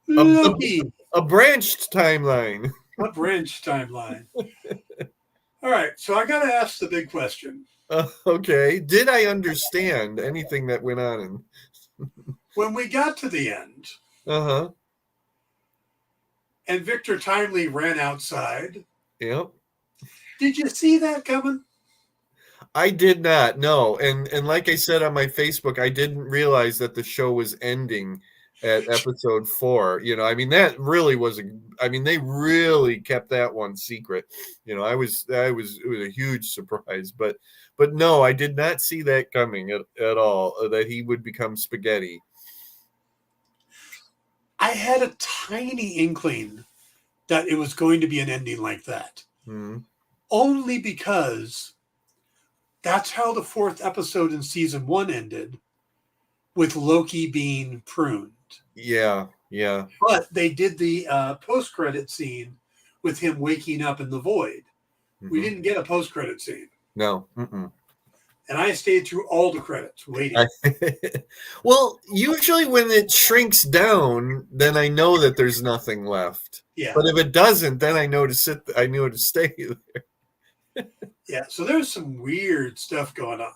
A: Loki.
B: A branched timeline.
A: A branch timeline. All right. So I got to ask the big question.
B: Okay. Did I understand anything that went on?
A: When we got to the end, and Victor Timely ran outside.
B: Yep.
A: Did you see that coming?
B: I did not. No. And like I said on my Facebook, I didn't realize that the show was ending at episode 4. I mean, that really was they really kept that one secret. It was a huge surprise, but no, I did not see that coming at all, that he would become spaghetti.
A: I had a tiny inkling that it was going to be an ending like that.
B: Mm-hmm.
A: Only because that's how the 4th episode in season 1 ended, with Loki being pruned.
B: Yeah.
A: But they did the post-credit scene with him waking up in the void. Mm-hmm. We didn't get a post-credit scene.
B: No. Mm-mm.
A: And I stayed through all the credits waiting.
B: Well, usually when it shrinks down, then I know that there's nothing left.
A: Yeah.
B: But if it doesn't, then I know to stay there.
A: Yeah. So there's some weird stuff going on.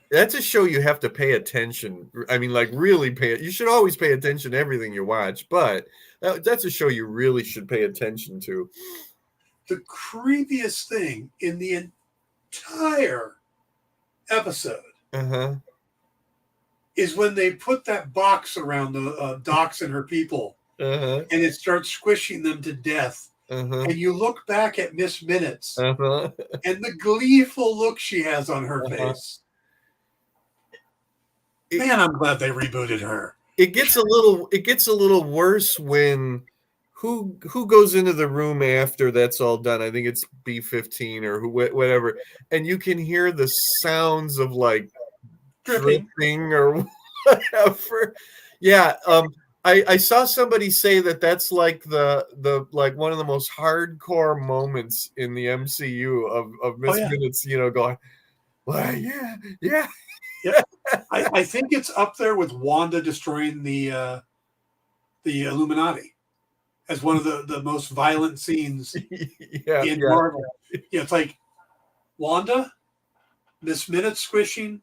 B: That's a show you have to pay attention. I mean, like really you should always pay attention to everything you watch, but that's a show you really should pay attention to.
A: The creepiest thing in the entire episode is when they put that box around the Docs and her people, and it starts squishing them to death. And you look back at Miss Minutes and the gleeful look she has on her face. Man, I'm glad they rebooted her.
B: It gets a little worse when who goes into the room after that's all done. I think it's B-15 or whatever, and you can hear the sounds of like dripping or whatever. Yeah, I saw somebody say that that's like the like one of the most hardcore moments in the MCU of
A: Oh
B: Miss
A: yeah,
B: Minutes, going, well, yeah, yeah.
A: yep. I think it's up there with Wanda destroying the Illuminati as one of the most violent scenes
B: Yeah,
A: in
B: yeah.
A: Marvel. Yeah, it's like Wanda, Miss Minute squishing,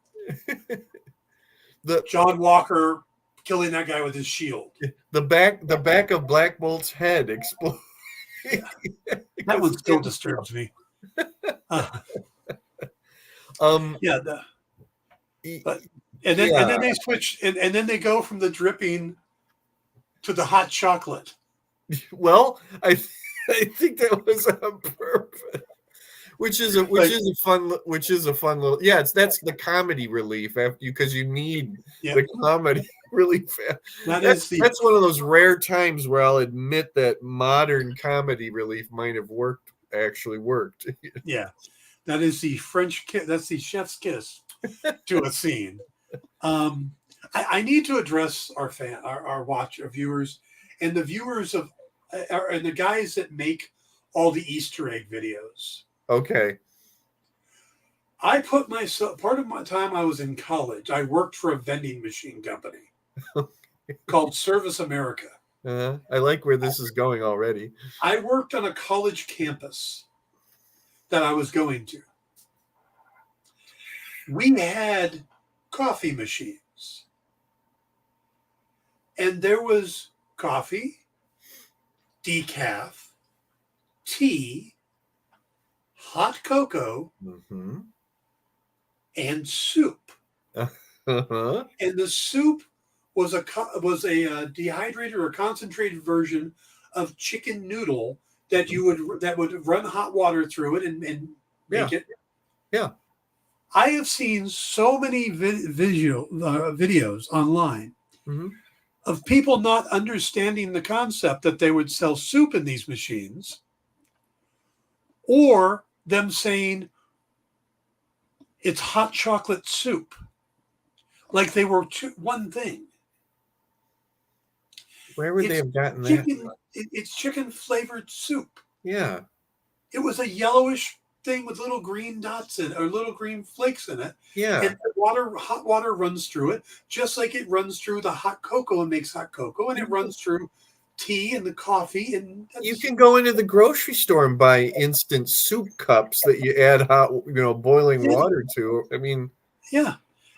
B: The
A: John Walker killing that guy with his shield.
B: the back of Black Bolt's head exploded.
A: Yeah, that
B: Because
A: one
B: he
A: still
B: didn't.
A: disturbs me. Uh,
B: Um
A: yeah,
B: y-
A: but and then
B: yeah.
A: they switch and then they go from the dripping to the hot chocolate.
B: Well, I think that was on purpose. Which is a which
A: Like,
B: is a fun which is a fun little, yeah, that's the comedy relief after you, because you need
A: yeah,
B: the comedy relief.
A: that
B: That's
A: is the
B: that's one of those rare times where I'll admit that modern comedy relief might have actually worked.
A: yeah, that is the French kiss. That's the chef's kiss to a scene. Um, I need to address our watch, our viewers, and the viewers of, and the guys that make all the Easter egg videos.
B: Okay.
A: I put myself part of my time I was in college. I worked for a vending machine company called Service America.
B: I like where this is going already.
A: I worked on a college campus that I was going to. We had coffee machines, and there was coffee, decaf, tea, hot cocoa,
B: Mm-hmm.
A: and soup.
B: Uh-huh.
A: And the soup was a dehydrated or concentrated version of chicken noodle that would run hot water through it and
B: Yeah.
A: make it.
B: Yeah.
A: I have seen so many videos online
B: Mm-hmm.
A: of people not understanding the concept that they would sell soup in these machines, or them saying it's hot chocolate soup, like they were one thing.
B: Where would they
A: It's
B: have gotten that
A: chicken.
B: from?
A: It's chicken flavored soup.
B: Yeah.
A: It was a yellowish thing with little green dots in it, or little green flakes in it,
B: Yeah.
A: and hot water runs through it, just like it runs through the hot cocoa and makes hot cocoa, and it runs through tea and the coffee, and
B: You can go into the grocery store and buy instant soup cups that you add hot, boiling
A: yeah,
B: water to. I mean,
A: yeah.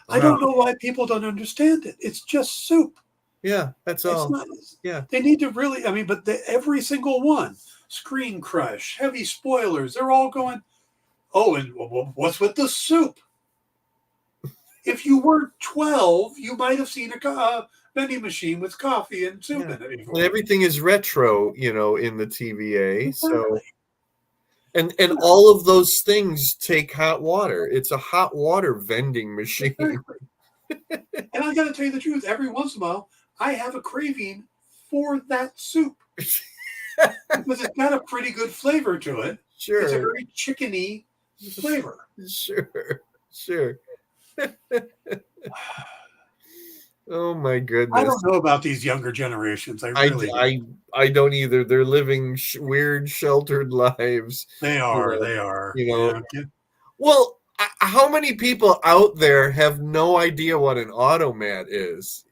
A: I
B: wow.
A: don't know why people don't understand it. It's just soup.
B: Yeah, that's
A: It's
B: all.
A: not.
B: Yeah.
A: They need to really. I mean, but every single one, Screen Crush, Heavy Spoilers, they're all going. Oh, and what's with the soup? If you were 12, you might have seen a vending machine with coffee and soup
B: Yeah.
A: in it
B: And
A: before.
B: everything is retro, in the TVA. So,
A: Exactly.
B: and all of those things take hot water. It's a hot water vending machine.
A: Exactly. And I got to tell you the truth, every once in a while, I have a craving for that soup because it's got a pretty good flavor to it. It's a
B: Sure.
A: very chickeny flavor.
B: Sure. Oh my
A: I
B: goodness.
A: don't know about these younger generations. I
B: I,
A: really don't.
B: I don't either. They're living weird, sheltered lives.
A: They are. They are.
B: You know.
A: Yeah.
B: Well, how many people out there have no idea what an automat is?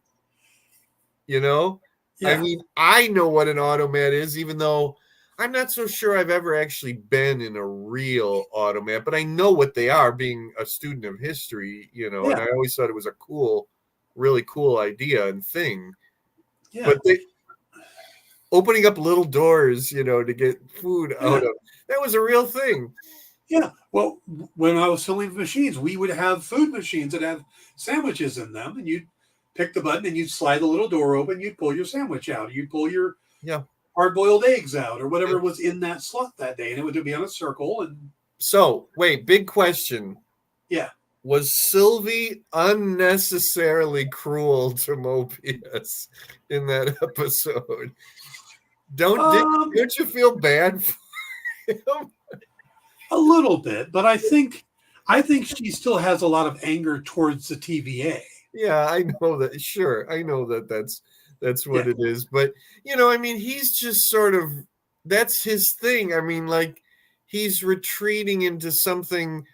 B: I
A: Yeah.
B: mean, I know what an automat is, even though I'm not so sure I've ever actually been in a real automat, but I know what they are, being a student of history, and
A: Yeah.
B: I always thought it was a really cool idea and thing.
A: Yeah.
B: But opening up little doors, to get food out of, that was a real thing.
A: Yeah. Well, when I was filling machines, we would have food machines that have sandwiches in them, and you'd pick the button and you'd slide the little door open, you'd pull your sandwich out, you'd pull your hard-boiled eggs out, or whatever was in that slot that day, and it would be on a circle. And
B: so, wait, big question.
A: Yeah.
B: Was Sylvie unnecessarily cruel to Mobius in that episode? Don't you feel bad for him?
A: A little bit, but I think she still has a lot of anger towards the TVA.
B: Yeah, I know that. Sure, I know that's That's what it is. But I mean, he's just sort of, that's his thing. I mean, like, he's retreating into something,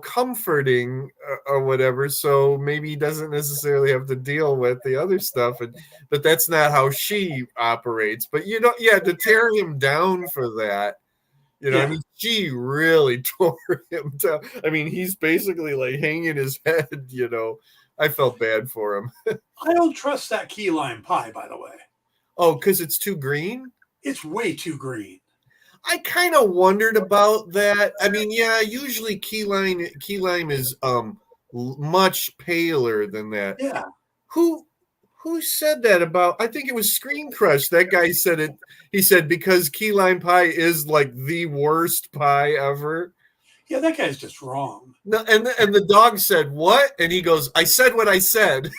B: comforting, or whatever. So maybe he doesn't necessarily have to deal with the other stuff. But that's not how she operates. But to tear him down for that. I mean, she really tore him down. I mean, he's basically like hanging his head. I felt bad for him.
A: I don't trust that key lime pie, by the way.
B: Oh, because it's too green?
A: It's way too green.
B: I kind of wondered about that. I mean, yeah, usually key lime is much paler than that.
A: Yeah.
B: Who said that about? I think it was Screen Crush. That guy said it. He said because key lime pie is like the worst pie ever.
A: Yeah, that guy's just wrong.
B: No, and the dog said what? And he goes, "I said what I said."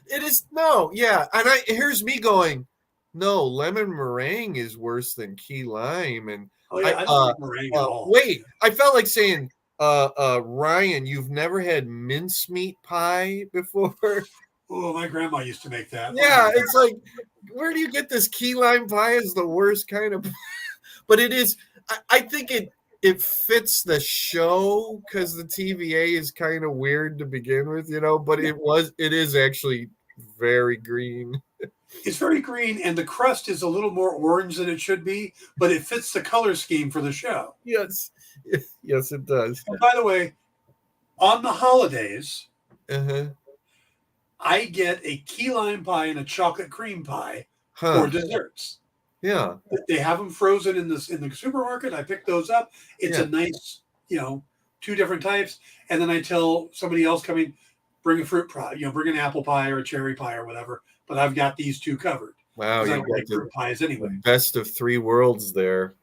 B: It is yeah. And here's me going, no, lemon meringue is worse than key lime. And
A: I don't like meringue at all.
B: Wait, I felt like saying, Ryan, you've never had mincemeat pie before?
A: Oh, my grandma used to make that.
B: Yeah, it's like, where do you get this key lime pie? Is the worst kind of, but it is. I think it fits the show because the TVA is kind of weird to begin with, But it is actually very green.
A: It's very green, and the crust is a little more orange than it should be, but it fits the color scheme for the show.
B: Yes, it does.
A: And by the way, on the holidays,
B: Uh-huh.
A: I get a key lime pie and a chocolate cream pie for desserts.
B: Yeah,
A: they have them frozen in the supermarket. I pick those up. It's a nice, 2 different types, and then I tell somebody else coming, bring a fruit pie, bring an apple pie or a cherry pie or whatever. But I've got these 2 covered.
B: Wow, you
A: got like fruit pies anyway.
B: Best of 3 worlds there.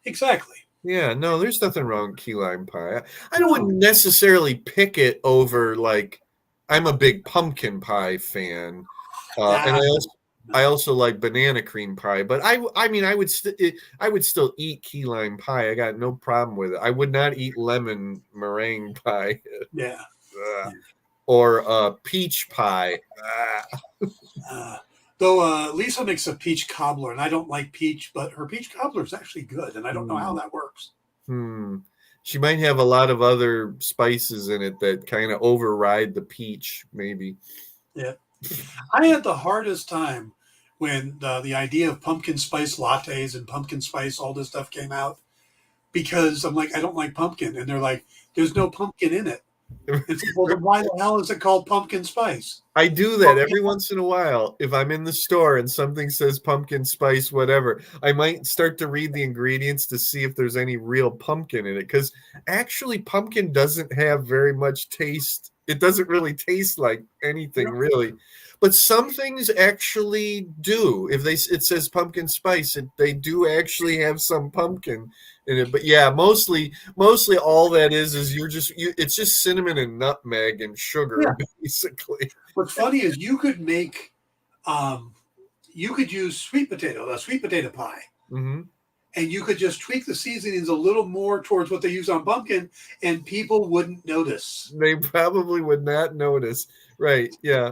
A: Exactly.
B: Yeah, no, there's nothing wrong with key lime pie. I don't necessarily pick it over, like, I'm a big pumpkin pie fan, and I also like banana cream pie. But I mean, I would still eat key lime pie. I got no problem with it. I would not eat lemon meringue pie.
A: Yeah.
B: Or peach pie.
A: Though Lisa makes a peach cobbler, and I don't like peach, but her peach cobbler is actually good, and I don't know how that works.
B: She might have a lot of other spices in it that kind of override the peach, maybe.
A: Yeah. I had the hardest time when the idea of pumpkin spice lattes and pumpkin spice, all this stuff came out, because I'm like, I don't like pumpkin. And they're like, there's no pumpkin in it. It's like, well, then why the hell is it called pumpkin spice?
B: I do that every once in a while. If I'm in the store and something says pumpkin spice, whatever, I might start to read the ingredients to see if there's any real pumpkin in it. Because actually, pumpkin doesn't have very much taste. It doesn't really taste like anything, really. But some things actually do. If it says pumpkin spice, they do actually have some pumpkin in it. But yeah, mostly all that is it's just cinnamon and nutmeg and sugar, basically.
A: What's funny is you could make, you could use sweet potato pie,
B: mm-hmm.
A: and you could just tweak the seasonings a little more towards what they use on pumpkin, and people wouldn't notice.
B: They probably would not notice. Right? Yeah.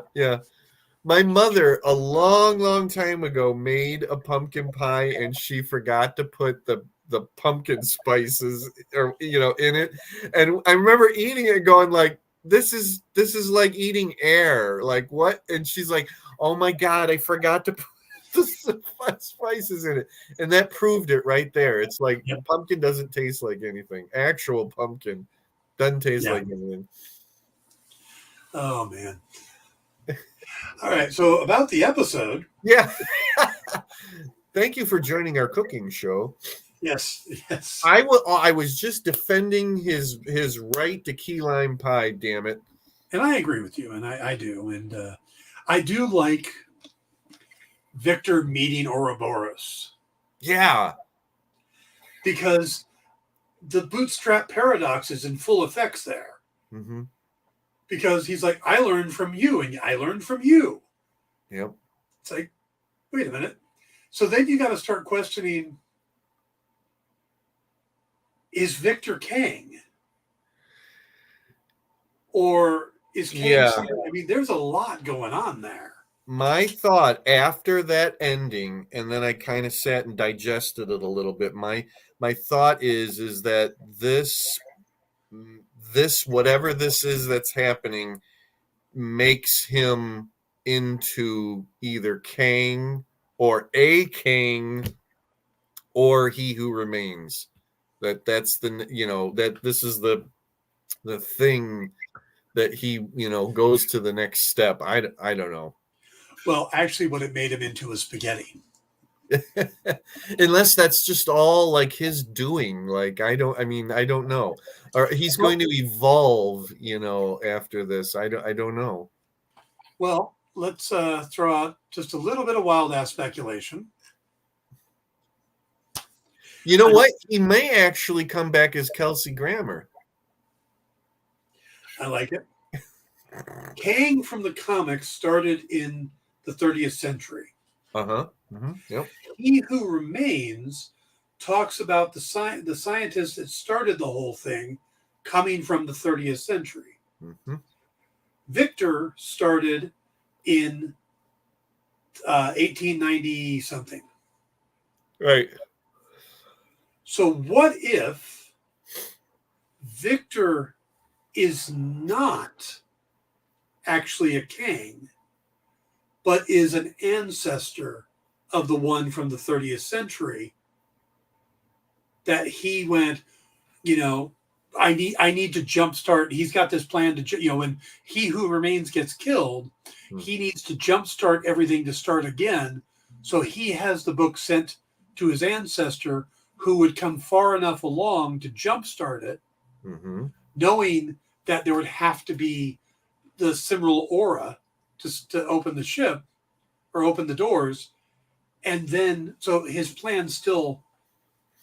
B: My mother, a long, long time ago, made a pumpkin pie, and she forgot to put the pumpkin spices, in it. And I remember eating it, going like, "This is like eating air. Like what?" And she's like, "Oh my God, I forgot to put the spices in it." And that proved it right there. It's like pumpkin doesn't taste like anything. Actual pumpkin doesn't taste like anything.
A: Oh man. All right, so about the episode.
B: Yeah. Thank you for joining our cooking show.
A: Yes.
B: I was just defending his right to key lime pie, damn it.
A: And I agree with you, and I do. And I do like Victor meeting Ouroboros.
B: Yeah.
A: Because the bootstrap paradox is in full effect there.
B: Mm-hmm.
A: Because he's like, I learned from you, and I learned from you.
B: Yep.
A: It's like, wait a minute. So then you got to start questioning, is Victor Kang? Or is Kang... I mean, there's a lot going on there.
B: my thought after that ending, and then I kind of sat and digested it a little bit. My thought is that this whatever this is that's happening makes him into either Kang or a Kang or He Who Remains. That's the that this is the thing that he goes to the next step. I don't know.
A: Well, actually, what it made him into was spaghetti.
B: Unless that's just all like his doing. Like I don't know. Or he's
A: Well,
B: going to evolve, after this. I don't know.
A: well, let's throw out just a little bit of wild ass speculation.
B: You know
A: I,
B: what? He may actually come back as Kelsey Grammer.
A: I like it. Kang from the comics started in the 30th century.
B: Uh-huh. Mm-hmm. Yep.
A: He Who Remains talks about the scientist that started the whole thing coming from the 30th century.
B: Mm-hmm.
A: Victor started in 1890 something.
B: Right.
A: So what if Victor is not actually a Kang, but is an ancestor of the one from the 30th century, that he went, I need to jumpstart. He's got this plan to, when He Who Remains gets killed, he needs to jumpstart everything to start again. So he has the book sent to his ancestor, who would come far enough along to jumpstart it, knowing that there would have to be the Simral aura to open the ship or open the doors. And then, so his plan still,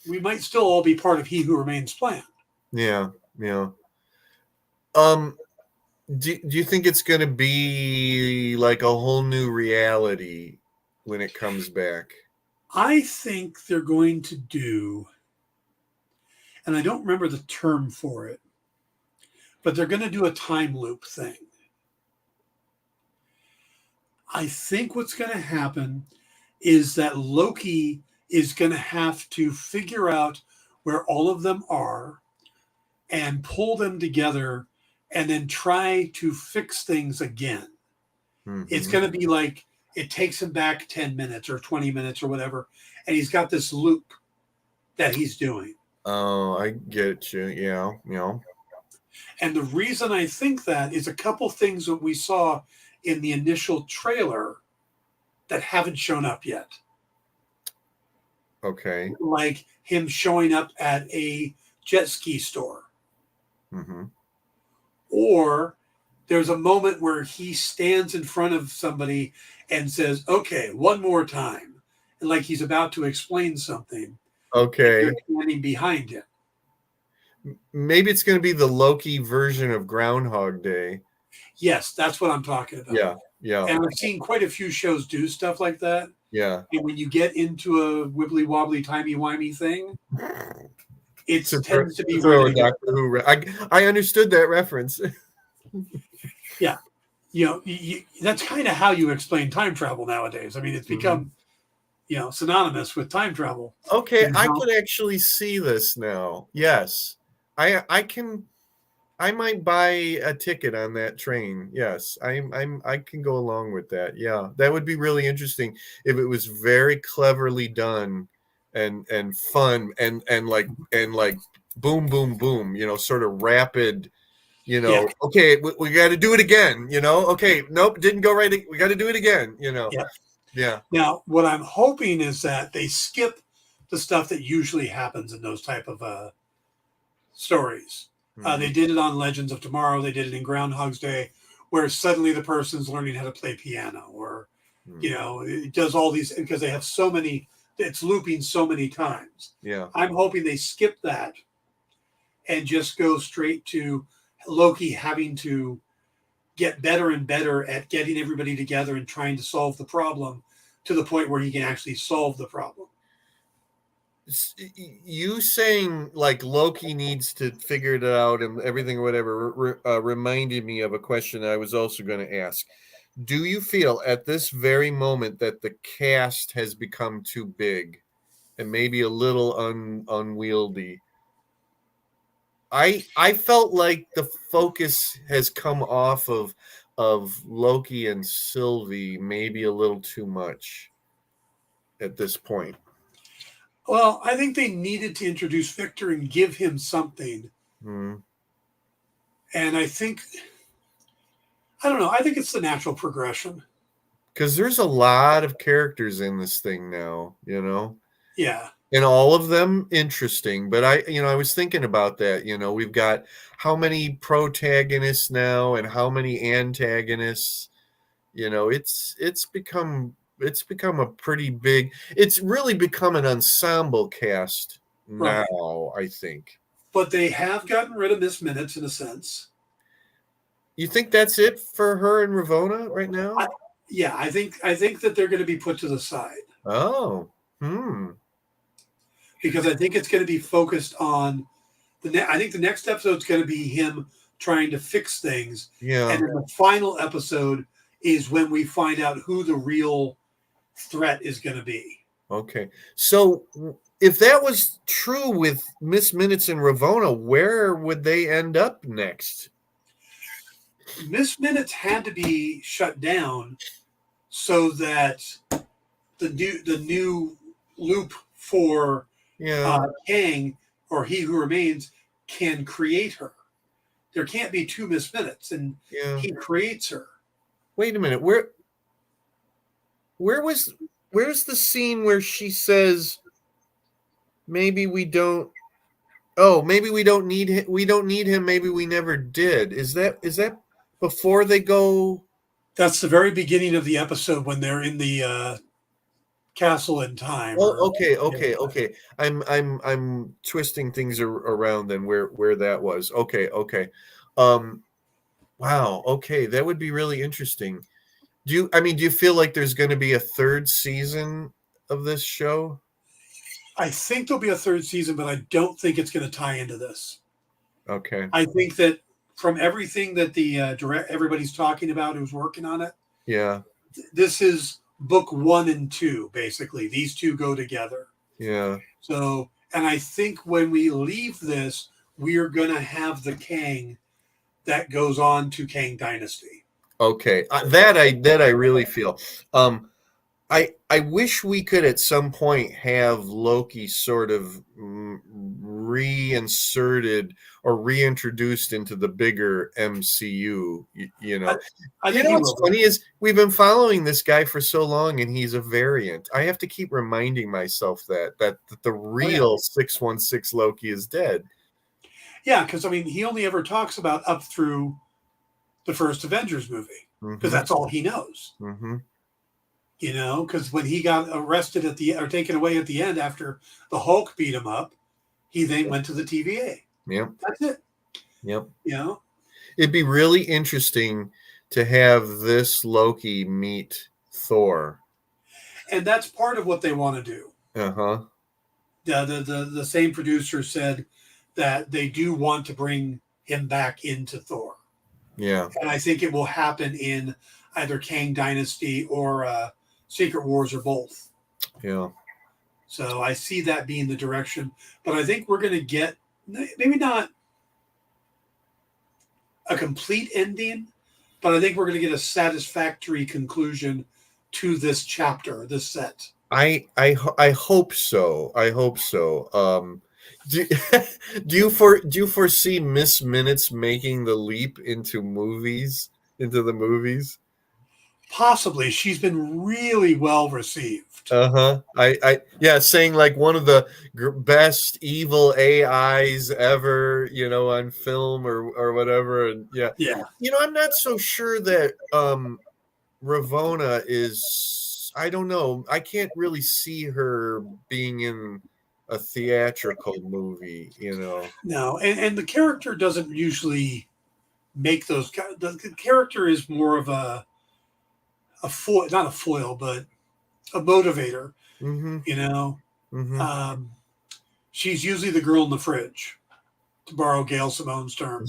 A: we might still all be part of He Who Remains plan.
B: Yeah. Yeah. Do you think it's going to be like a whole new reality when it comes back?
A: I think they're going to do, and I don't remember the term for it, but they're going to do a time loop thing. I think what's going to happen is that Loki is going to have to figure out where all of them are and pull them together and then try to fix things again. It's going to be like it takes him back 10 minutes or 20 minutes or whatever, and he's got this loop that he's doing.
B: Oh, I get you. Yeah. Yeah.
A: And the reason I think that is a couple things that we saw in the initial trailer that haven't shown up yet.
B: Okay.
A: Like him showing up at a jet ski store. Or there's a moment where he stands in front of somebody and says, okay, one more time. And like he's about to explain something.
B: Okay.
A: They're standing behind him.
B: Maybe it's going to be the Loki version of Groundhog Day.
A: Yes, that's what I'm talking about.
B: Yeah. Yeah.
A: And I've seen quite a few shows do stuff like that.
B: Yeah.
A: And when you get into a wibbly wobbly, timey wimey thing, it tends to be
B: where Doctor Who. I understood that reference.
A: Yeah. That's kind of how you explain time travel nowadays. I mean, it's become, synonymous with time travel.
B: Okay, I can actually see this now. Yes. I can. I might buy a ticket on that train. Yes, I can go along with that. Yeah, that would be really interesting if it was very cleverly done and fun and like boom boom boom. Sort of rapid. Okay, we got to do it again. Okay, nope, didn't go right. We got to do it again. Yeah.
A: Now, what I'm hoping is that they skip the stuff that usually happens in those type of stories. They did it on Legends of Tomorrow. They did it in Groundhog's Day, where suddenly the person's learning how to play piano, or it does all these because they have so many. It's looping so many times.
B: Yeah,
A: I'm hoping they skip that and just go straight to Loki having to get better and better at getting everybody together and trying to solve the problem to the point where he can actually solve the problem.
B: You saying like Loki needs to figure it out and everything or whatever reminded me of a question I was also going to ask. Do you feel at this very moment that the cast has become too big and maybe a little unwieldy? I felt like the focus has come off of Loki and Sylvie maybe a little too much at this point.
A: Well, I think they needed to introduce Victor and give him something.
B: Hmm.
A: And I think, I don't know, I think it's the natural progression.
B: Because there's a lot of characters in this thing now, you know,
A: Yeah,
B: and all of them interesting. But I was thinking about that. We've got how many protagonists now and how many antagonists. It's become a pretty big. It's really become an ensemble cast
A: right.
B: now, I think.
A: But they have gotten rid of Miss Minutes in a sense.
B: You think that's it for her and Ravonna right now?
A: I, yeah, I think that they're going to be put to the side
B: Oh, hmm.
A: because I think it's going to be focused on I think the next episode is going to be him trying to fix things,
B: Yeah.
A: and then the final episode is when we find out who the real threat is going to be.
B: Okay. So if that was true with Miss Minutes and Ravonna, where would they end up next?
A: Miss Minutes had to be shut down so that the new loop for
B: Yeah.
A: Kang or He Who Remains can create her. There can't be two Miss Minutes, and
B: Yeah.
A: he creates her.
B: Wait a minute. Where's the scene where she says maybe we don't maybe we don't need him, maybe we never did. Is that before they go?
A: That's the very beginning of the episode when they're in the castle in time.
B: Oh, okay. I'm twisting things around then where that was. Okay. Um, wow. Okay, that would be really interesting. Do you feel like there's going to be a third season of this show?
A: I think there'll be a third season, but I don't think it's going to tie into this.
B: Okay.
A: I think that from everything that the everybody's talking about who's working on it,
B: Yeah.
A: this is book 1 and 2. Basically, these two go together.
B: Yeah.
A: So, and I think when we leave this, we are going to have the Kang that goes on to Kang Dynasty.
B: Okay. That I really feel. I wish we could at some point have Loki sort of reinserted or reintroduced into the bigger MCU.
A: I think he
B: What's
A: will.
B: funny is we've been following this guy for so long, and he's a variant. I have to keep reminding myself that the real 616 Loki is dead.
A: Yeah, because I mean, he only ever talks about up through the first Avengers movie because that's all he knows.
B: Mm-hmm.
A: Because when he got arrested or taken away at the end after the Hulk beat him up, he then went to the TVA.
B: Yep.
A: That's it.
B: Yep.
A: It'd
B: be really interesting to have this Loki meet Thor.
A: And that's part of what they want to do.
B: Uh-huh.
A: The same producer said that they do want to bring him back into Thor.
B: Yeah.
A: And I think it will happen in either Kang Dynasty or Secret Wars or both.
B: Yeah.
A: So I see that being the direction. But I think we're going to get maybe not a complete ending, but I think we're going to get a satisfactory conclusion to this chapter, this set.
B: I hope so. I hope so. Do you foresee Miss Minutes making the leap into the movies?
A: Possibly. She's been really well received.
B: Saying like one of the best evil AIs ever, on film or whatever, and yeah. I'm not so sure that Ravonna is. I don't know. I can't really see her being in a theatrical movie,
A: No, and the character doesn't usually make those. The character is more of a foil, not a foil, but a motivator.
B: Mm-hmm.
A: Mm-hmm. She's usually the girl in the fridge, to borrow Gail Simone's term.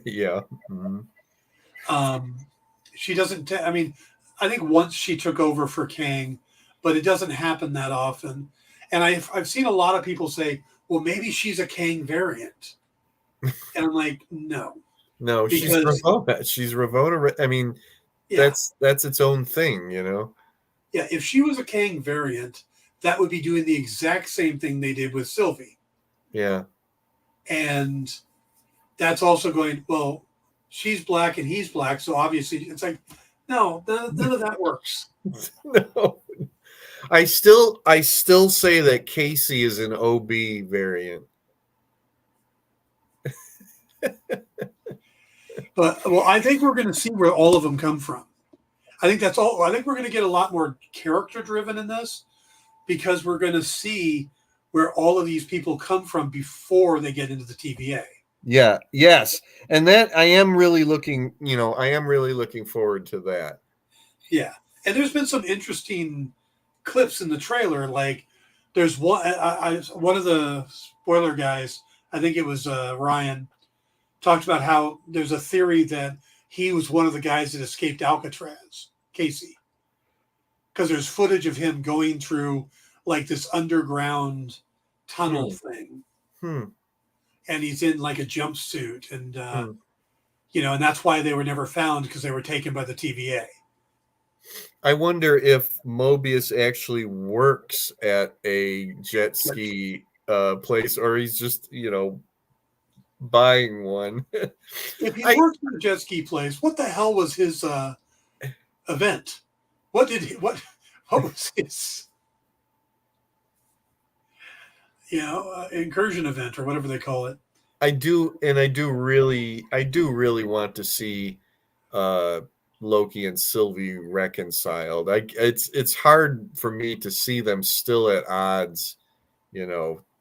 B: Yeah. Mm-hmm.
A: She doesn't. I mean, I think once she took over for Kang, but it doesn't happen that often. And I've seen a lot of people say, well, maybe she's a Kang variant. And I'm like, no.
B: No, she's
A: Because,
B: Ravonna. She's Ravonna. I mean,
A: yeah,
B: that's its own thing, you know?
A: yeah, if she was a Kang variant, that would be doing the exact same thing they did with Sylvie.
B: Yeah.
A: And that's also going, well, she's black and he's black. So obviously it's like, no, none of that works.
B: No. I still say that Casey is an OB variant.
A: But, well, I think we're going to see where all of them come from. I think that's all. I think we're going to get a lot more character driven in this because we're going to see where all of these people come from before they get into the TVA.
B: Yeah, yes. And that I am really looking, I am really looking forward to that.
A: Yeah. And there's been some interesting clips in the trailer. Like there's one of the spoiler guys, I think it was Ryan, talked about how there's a theory that he was one of the guys that escaped Alcatraz, Casey. Because there's footage of him going through like this underground tunnel thing.
B: Hmm.
A: And he's in like a jumpsuit. And,
B: Hmm.
A: and that's why they were never found because they were taken by the TVA.
B: I wonder if Mobius actually works at a jet ski place or he's just, buying one.
A: If he worked at a jet ski place, what the hell was his event? What was his incursion event or whatever they call it?
B: I do really want to see Loki and Sylvie reconciled. It's hard for me to see them still at odds,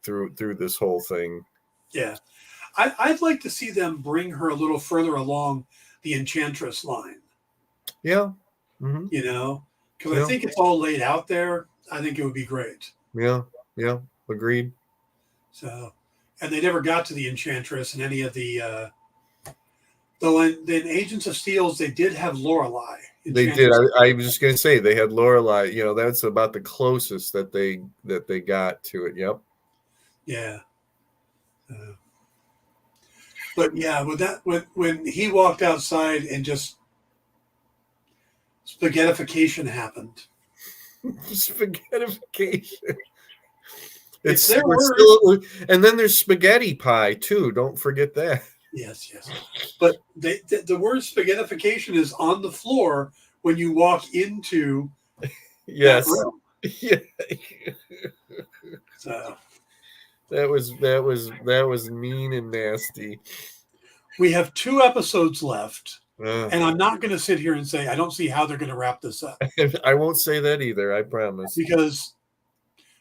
B: through this whole thing.
A: Yeah. I'd like to see them bring her a little further along the Enchantress line.
B: Yeah. Mm-hmm.
A: Because I think it's all laid out there. I think it would be great.
B: Yeah. Yeah. Agreed.
A: So, and they never got to the Enchantress in any of the. Though in Agents of Steel's, they did have Lorelei.
B: They did. I was just going to say they had Lorelei. That's about the closest that they got to it. Yep.
A: Yeah. But yeah, when he walked outside and just spaghettification happened.
B: Spaghettification.
A: It's their
B: word. And then there's spaghetti pie too. Don't forget that.
A: Yes. But the word spaghettification is on the floor when you walk into
B: that
A: room.
B: Yeah.
A: So
B: that was mean and nasty.
A: We have 2 episodes left. And I'm not going to sit here and say I don't see how they're going to wrap this up.
B: I won't say that either, I promise.
A: Because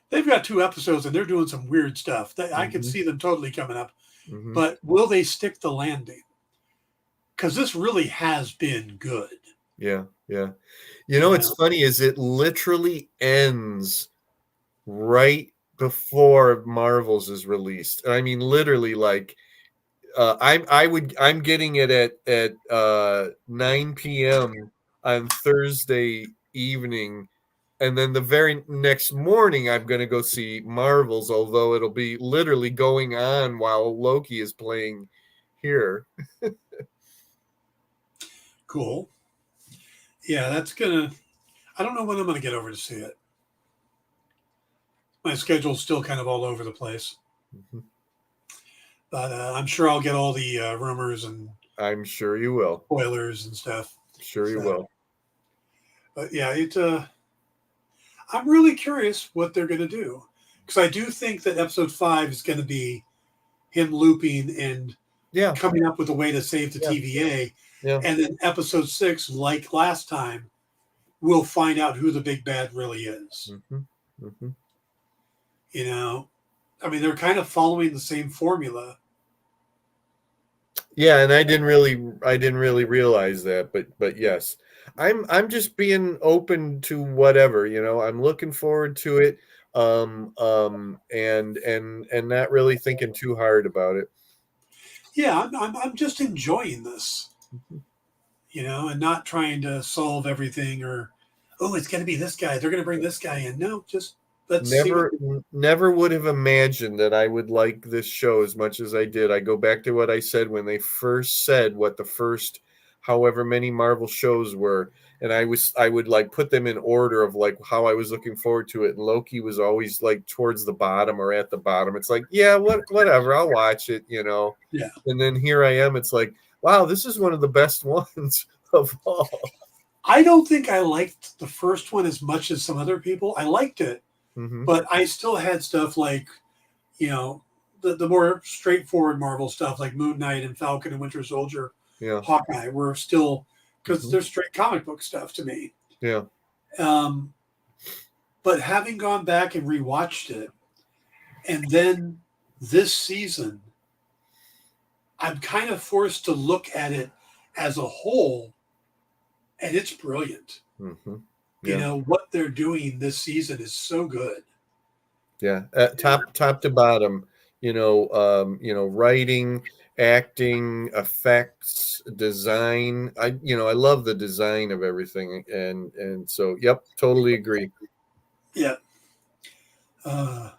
A: they've got 2 episodes and they're doing some weird stuff. I could see them totally coming up. Mm-hmm. But will they stick the landing? Because this really has been good.
B: Yeah. What's funny is it literally ends right before Marvels is released. I mean, literally, like I'm getting it at 9 p.m. on Thursday evening. And then the very next morning, I'm going to go see Marvels, although it'll be literally going on while Loki is playing here.
A: Cool. Yeah, I don't know when I'm going to get over to see it. My schedule's still kind of all over the place. Mm-hmm. But I'm sure I'll get all the rumors and...
B: I'm sure you will.
A: Spoilers and stuff.
B: Sure you will.
A: But yeah, I'm really curious what they're going to do. Because I do think that episode 5 is going to be him looping and coming up with a way to save the TVA. Yeah. And then episode 6, like last time, we'll find out who the big bad really is. Mm-hmm. Mm-hmm. I mean, they're kind of following the same formula.
B: Yeah, and I didn't really realize that, but yes. I'm just being open to whatever, I'm looking forward to it, and not really thinking too hard about it.
A: Yeah, I'm just enjoying this, and not trying to solve everything or oh, it's going to be this guy. They're going to bring this guy in. No, just let's see what.
B: Never would have imagined that I would like this show as much as I did. I go back to what I said when they first said what the first however many Marvel shows were, and I would like put them in order of like how I was looking forward to it. And Loki was always like towards the bottom or at the bottom. It's like, yeah, whatever, I'll watch it, you know.
A: Yeah.
B: And then here I am. It's like, wow, this is one of the best ones of all.
A: I don't think I liked the first one as much as some other people. I liked it,
B: Mm-hmm.
A: but I still had stuff like, you know, the more straightforward Marvel stuff like Moon Knight and Falcon and Winter Soldier,
B: Yeah.
A: Hawkeye were still, because
B: Mhm.
A: they're straight comic book stuff to me.
B: Yeah.
A: But having gone back and rewatched it, and then this season, I'm kind of forced to look at it as a whole, and it's brilliant.
B: Mm-hmm.
A: You know, what they're doing this season is so good.
B: Yeah, top to bottom, you know, writing, acting, effects, design. I love the design of everything, and so, yep, totally agree.
A: Yeah. And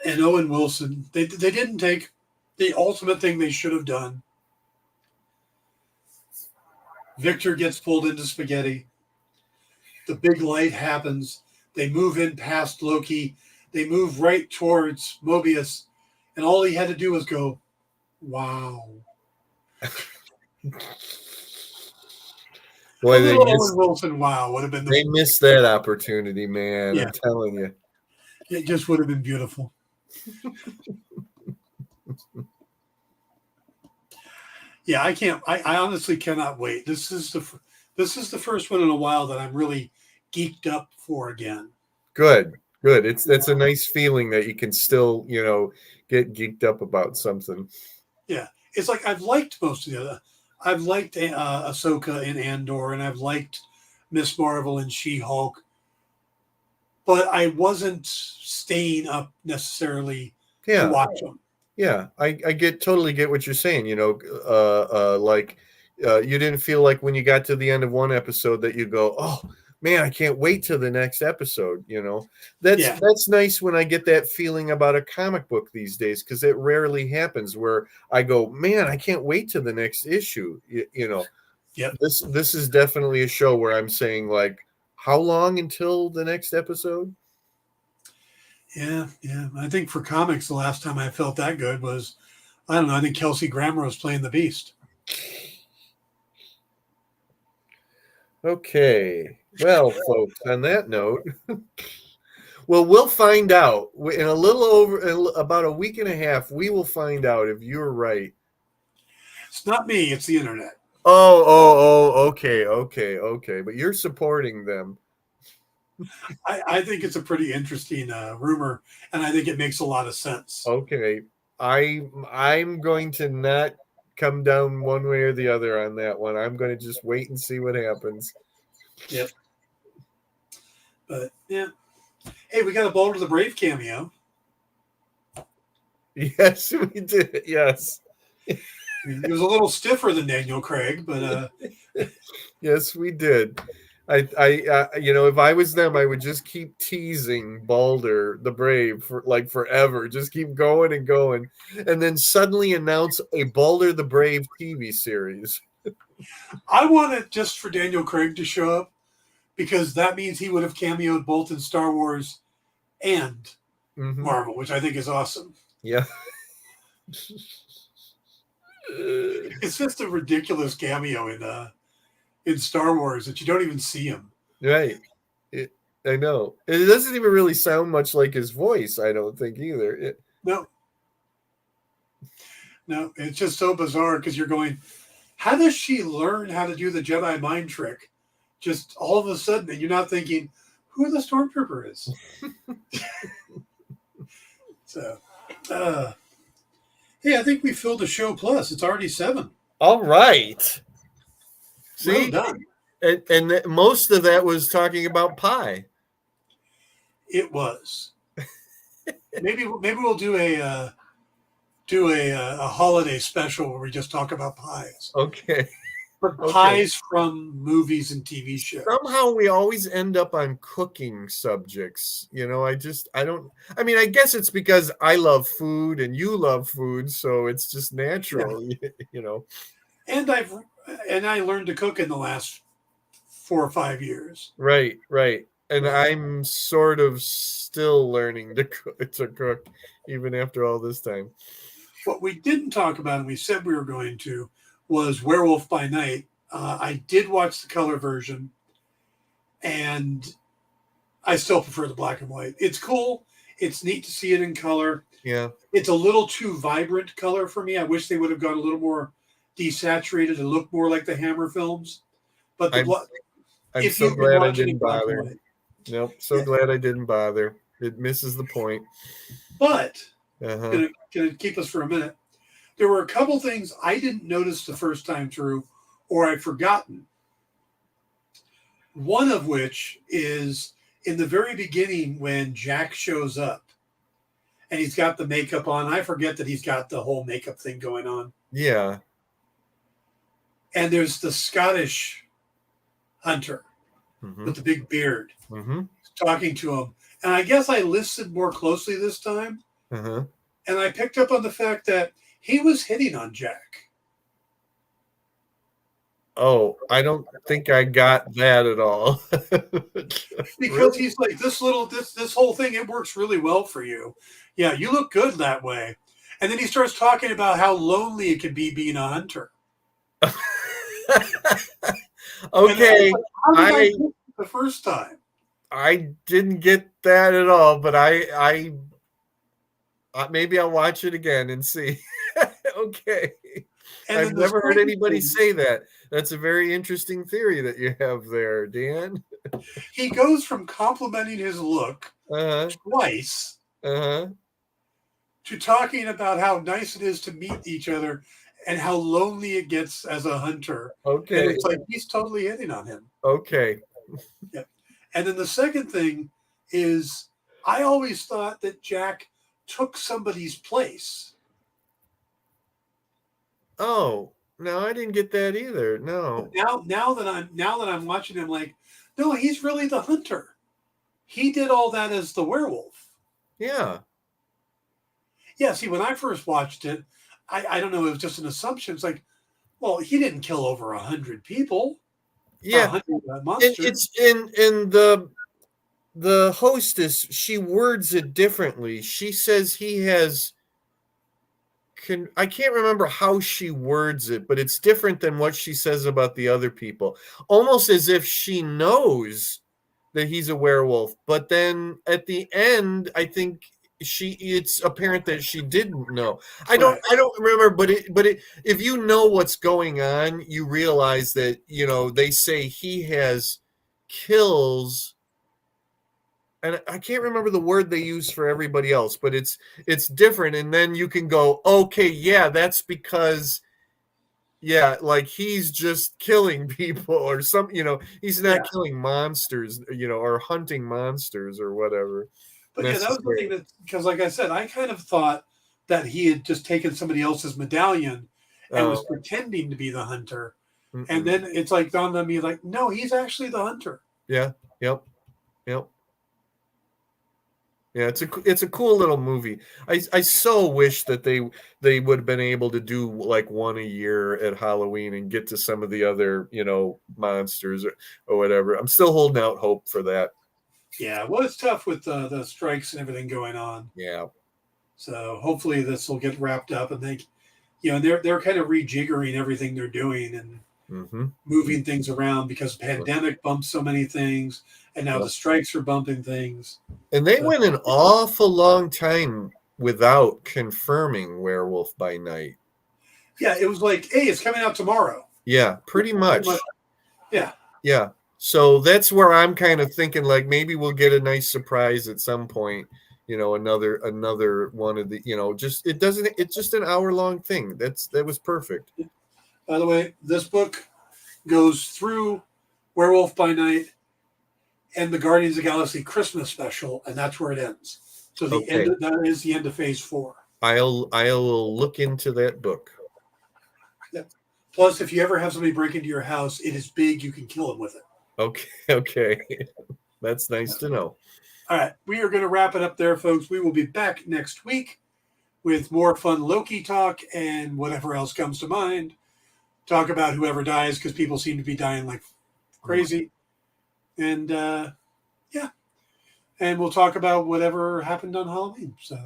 A: Owen Wilson, they didn't take the ultimate thing they should have done. Victor gets pulled into spaghetti. The big light happens. They move in past Loki. They move right towards Mobius. And all he had to do was go, wow.
B: Boy,
A: Owen Wilson, wow, would have been
B: they missed that opportunity, man.
A: Yeah.
B: I'm telling you.
A: It just would have been beautiful. Yeah, I honestly cannot wait. This is the first one in a while that I'm really geeked up for again.
B: Good. It's a nice feeling that you can still, get geeked up about something.
A: Yeah, it's like I've liked most of the other. I've liked Ahsoka in Andor, and I've liked Miss Marvel and She-Hulk, but I wasn't staying up necessarily to watch them.
B: Yeah, I totally get what you're saying. You didn't feel like when you got to the end of one episode that you go, oh man, I can't wait till the next episode. That's nice when I get that feeling about a comic book these days, because it rarely happens where I go, man, I can't wait till the next issue.
A: Yep.
B: This is definitely a show where I'm saying, like, how long until the next episode?
A: Yeah. I think for comics, the last time I felt that good was, I don't know, I think Kelsey Grammer was playing the Beast.
B: Okay. Well, folks, on that note, well, we'll find out in about a week and a half. We will find out if you're right.
A: It's not me; it's the internet.
B: Okay. But you're supporting them.
A: I think it's a pretty interesting rumor, and I think it makes a lot of sense.
B: Okay, I'm going to not come down one way or the other on that one. I'm going to just wait and see what happens.
A: Yep. But yeah, hey, we got a Balder the Brave cameo.
B: Yes, we did. Yes.
A: He was a little stiffer than Daniel Craig, but
B: yes, we did. If I was them, I would just keep teasing Balder the Brave for like forever. Just keep going and going, and then suddenly announce a Balder the Brave TV series.
A: I want it just for Daniel Craig to show up, because that means he would have cameoed both in Star Wars and Marvel, which I think is awesome.
B: Yeah.
A: It's just a ridiculous cameo in Star Wars that you don't even see him.
B: Right. I know. It doesn't even really sound much like his voice, I don't think, either.
A: No, it's just so bizarre, because you're going, how does she learn how to do the Jedi mind trick just all of a sudden? And you're not thinking who the Stormtrooper is. So, hey, I think we filled a show plus. It's already 7.
B: All right. See,
A: well done.
B: And most of that was talking about pie.
A: It was. maybe we'll do a holiday special where we just talk about pies.
B: Okay.
A: For
B: Okay.
A: ties from movies and TV shows.
B: Somehow we always end up on cooking subjects. I don't, I mean, I guess it's because I love food and you love food, so it's just
A: Yeah.
B: natural, you know.
A: And I learned to cook in the last 4 or 5 years.
B: Right, right. And
A: Right.
B: I'm sort of still learning to cook even after all this time.
A: What we didn't talk about, and we said we were going to, was Werewolf by Night. I did watch the color version, and I still prefer the black and white. It's cool. It's neat to see it in color.
B: Yeah.
A: It's a little too vibrant color for me. I wish they would have gone a little more desaturated and look more like the Hammer films. But
B: I'm I'm
A: if
B: so
A: you've been
B: glad I
A: watching in
B: didn't
A: black and
B: bother.
A: white,
B: Nope, so
A: yeah.
B: glad I didn't bother. It misses the point.
A: But
B: Uh-huh.
A: gonna keep us for a minute. There were a couple things I didn't notice the first time through, or I'd forgotten. One of which is in the very beginning when Jack shows up and he's got the makeup on. I forget that he's got the whole makeup thing going on.
B: Yeah.
A: And there's the Scottish hunter
B: Mm-hmm.
A: with the big beard
B: Mm-hmm.
A: talking to him. And I guess I listened more closely this time.
B: Uh-huh.
A: And I picked up on the fact that he was hitting on Jack.
B: Oh, I don't think I got that at all.
A: Because
B: Really?
A: he's like, this whole thing, it works really well for you. Yeah, you look good that way. And then he starts talking about how lonely it can be being a hunter.
B: Okay.
A: How did I
B: I
A: get it the first time?
B: I didn't get that at all, but I maybe I'll watch it again and see. Okay.
A: And
B: I've
A: then the
B: never heard
A: second
B: anybody
A: thing,
B: say that. That's a very interesting theory that you have there, Dan.
A: he goes from complimenting his look
B: Uh-huh.
A: twice
B: Uh-huh.
A: to talking about how nice it is to meet each other and how lonely it gets as a hunter. And
B: Okay.
A: it's like he's totally hitting on him.
B: Okay.
A: Yeah. And then the second thing is I always thought that Jack took somebody's place.
B: Oh, no, I didn't get that either. No.
A: Now that I'm watching him, like, no, he's really the hunter. He did all that as the werewolf.
B: Yeah.
A: Yeah, see, when I first watched it, I don't know, it was just an assumption. It's like, well, he didn't kill over 100 people.
B: Yeah.
A: 100
B: And
A: monsters.
B: it's in the hostess, she words it differently. She says he has I can't remember how she words it, but it's different than what she says about the other people. Almost as if she knows that he's a werewolf, but then at the end, I think it's apparent that she didn't know. I
A: Right.
B: don't remember, but if you know what's going on, you realize that, they say he has kills, and I can't remember the word they use for everybody else, but it's different. And then you can go, okay, yeah, that's because, yeah, like he's just killing people or some, he's not
A: Yeah.
B: killing monsters, or hunting monsters or whatever.
A: But yeah, that was the thing because, like I said, I kind of thought that he had just taken somebody else's medallion and was pretending to be the hunter. And then it's like dawned on me, like, no, he's actually the hunter.
B: Yeah. Yep. Yeah, it's a cool little movie. I so wish that they would have been able to do like one a year at Halloween and get to some of the other, monsters or whatever. I'm still holding out hope for that.
A: Yeah, well, it's tough with the strikes and everything going on.
B: Yeah.
A: So hopefully this will get wrapped up, and they're kind of rejiggering everything they're doing and moving things around because pandemic bumped so many things, and now the strikes are bumping things.
B: And they went an awful long time without confirming Werewolf by Night.
A: Yeah, it was like, hey, it's coming out tomorrow.
B: Yeah, pretty much.
A: Yeah.
B: Yeah. So that's where I'm kind of thinking, like, maybe we'll get a nice surprise at some point. Another one of the, it's just an hour-long thing. That was perfect.
A: By the way, this book goes through Werewolf by Night and the Guardians of the Galaxy Christmas special, and that's where it ends. So that is the end of phase 4.
B: I'll look into that book.
A: Yeah. Plus, if you ever have somebody break into your house, it is big. You can kill them with it.
B: Okay. That's nice to know.
A: All right. We are going to wrap it up there, folks. We will be back next week with more fun Loki talk and whatever else comes to mind. Talk about whoever dies because people seem to be dying like crazy. And yeah. And we'll talk about whatever happened on Halloween. So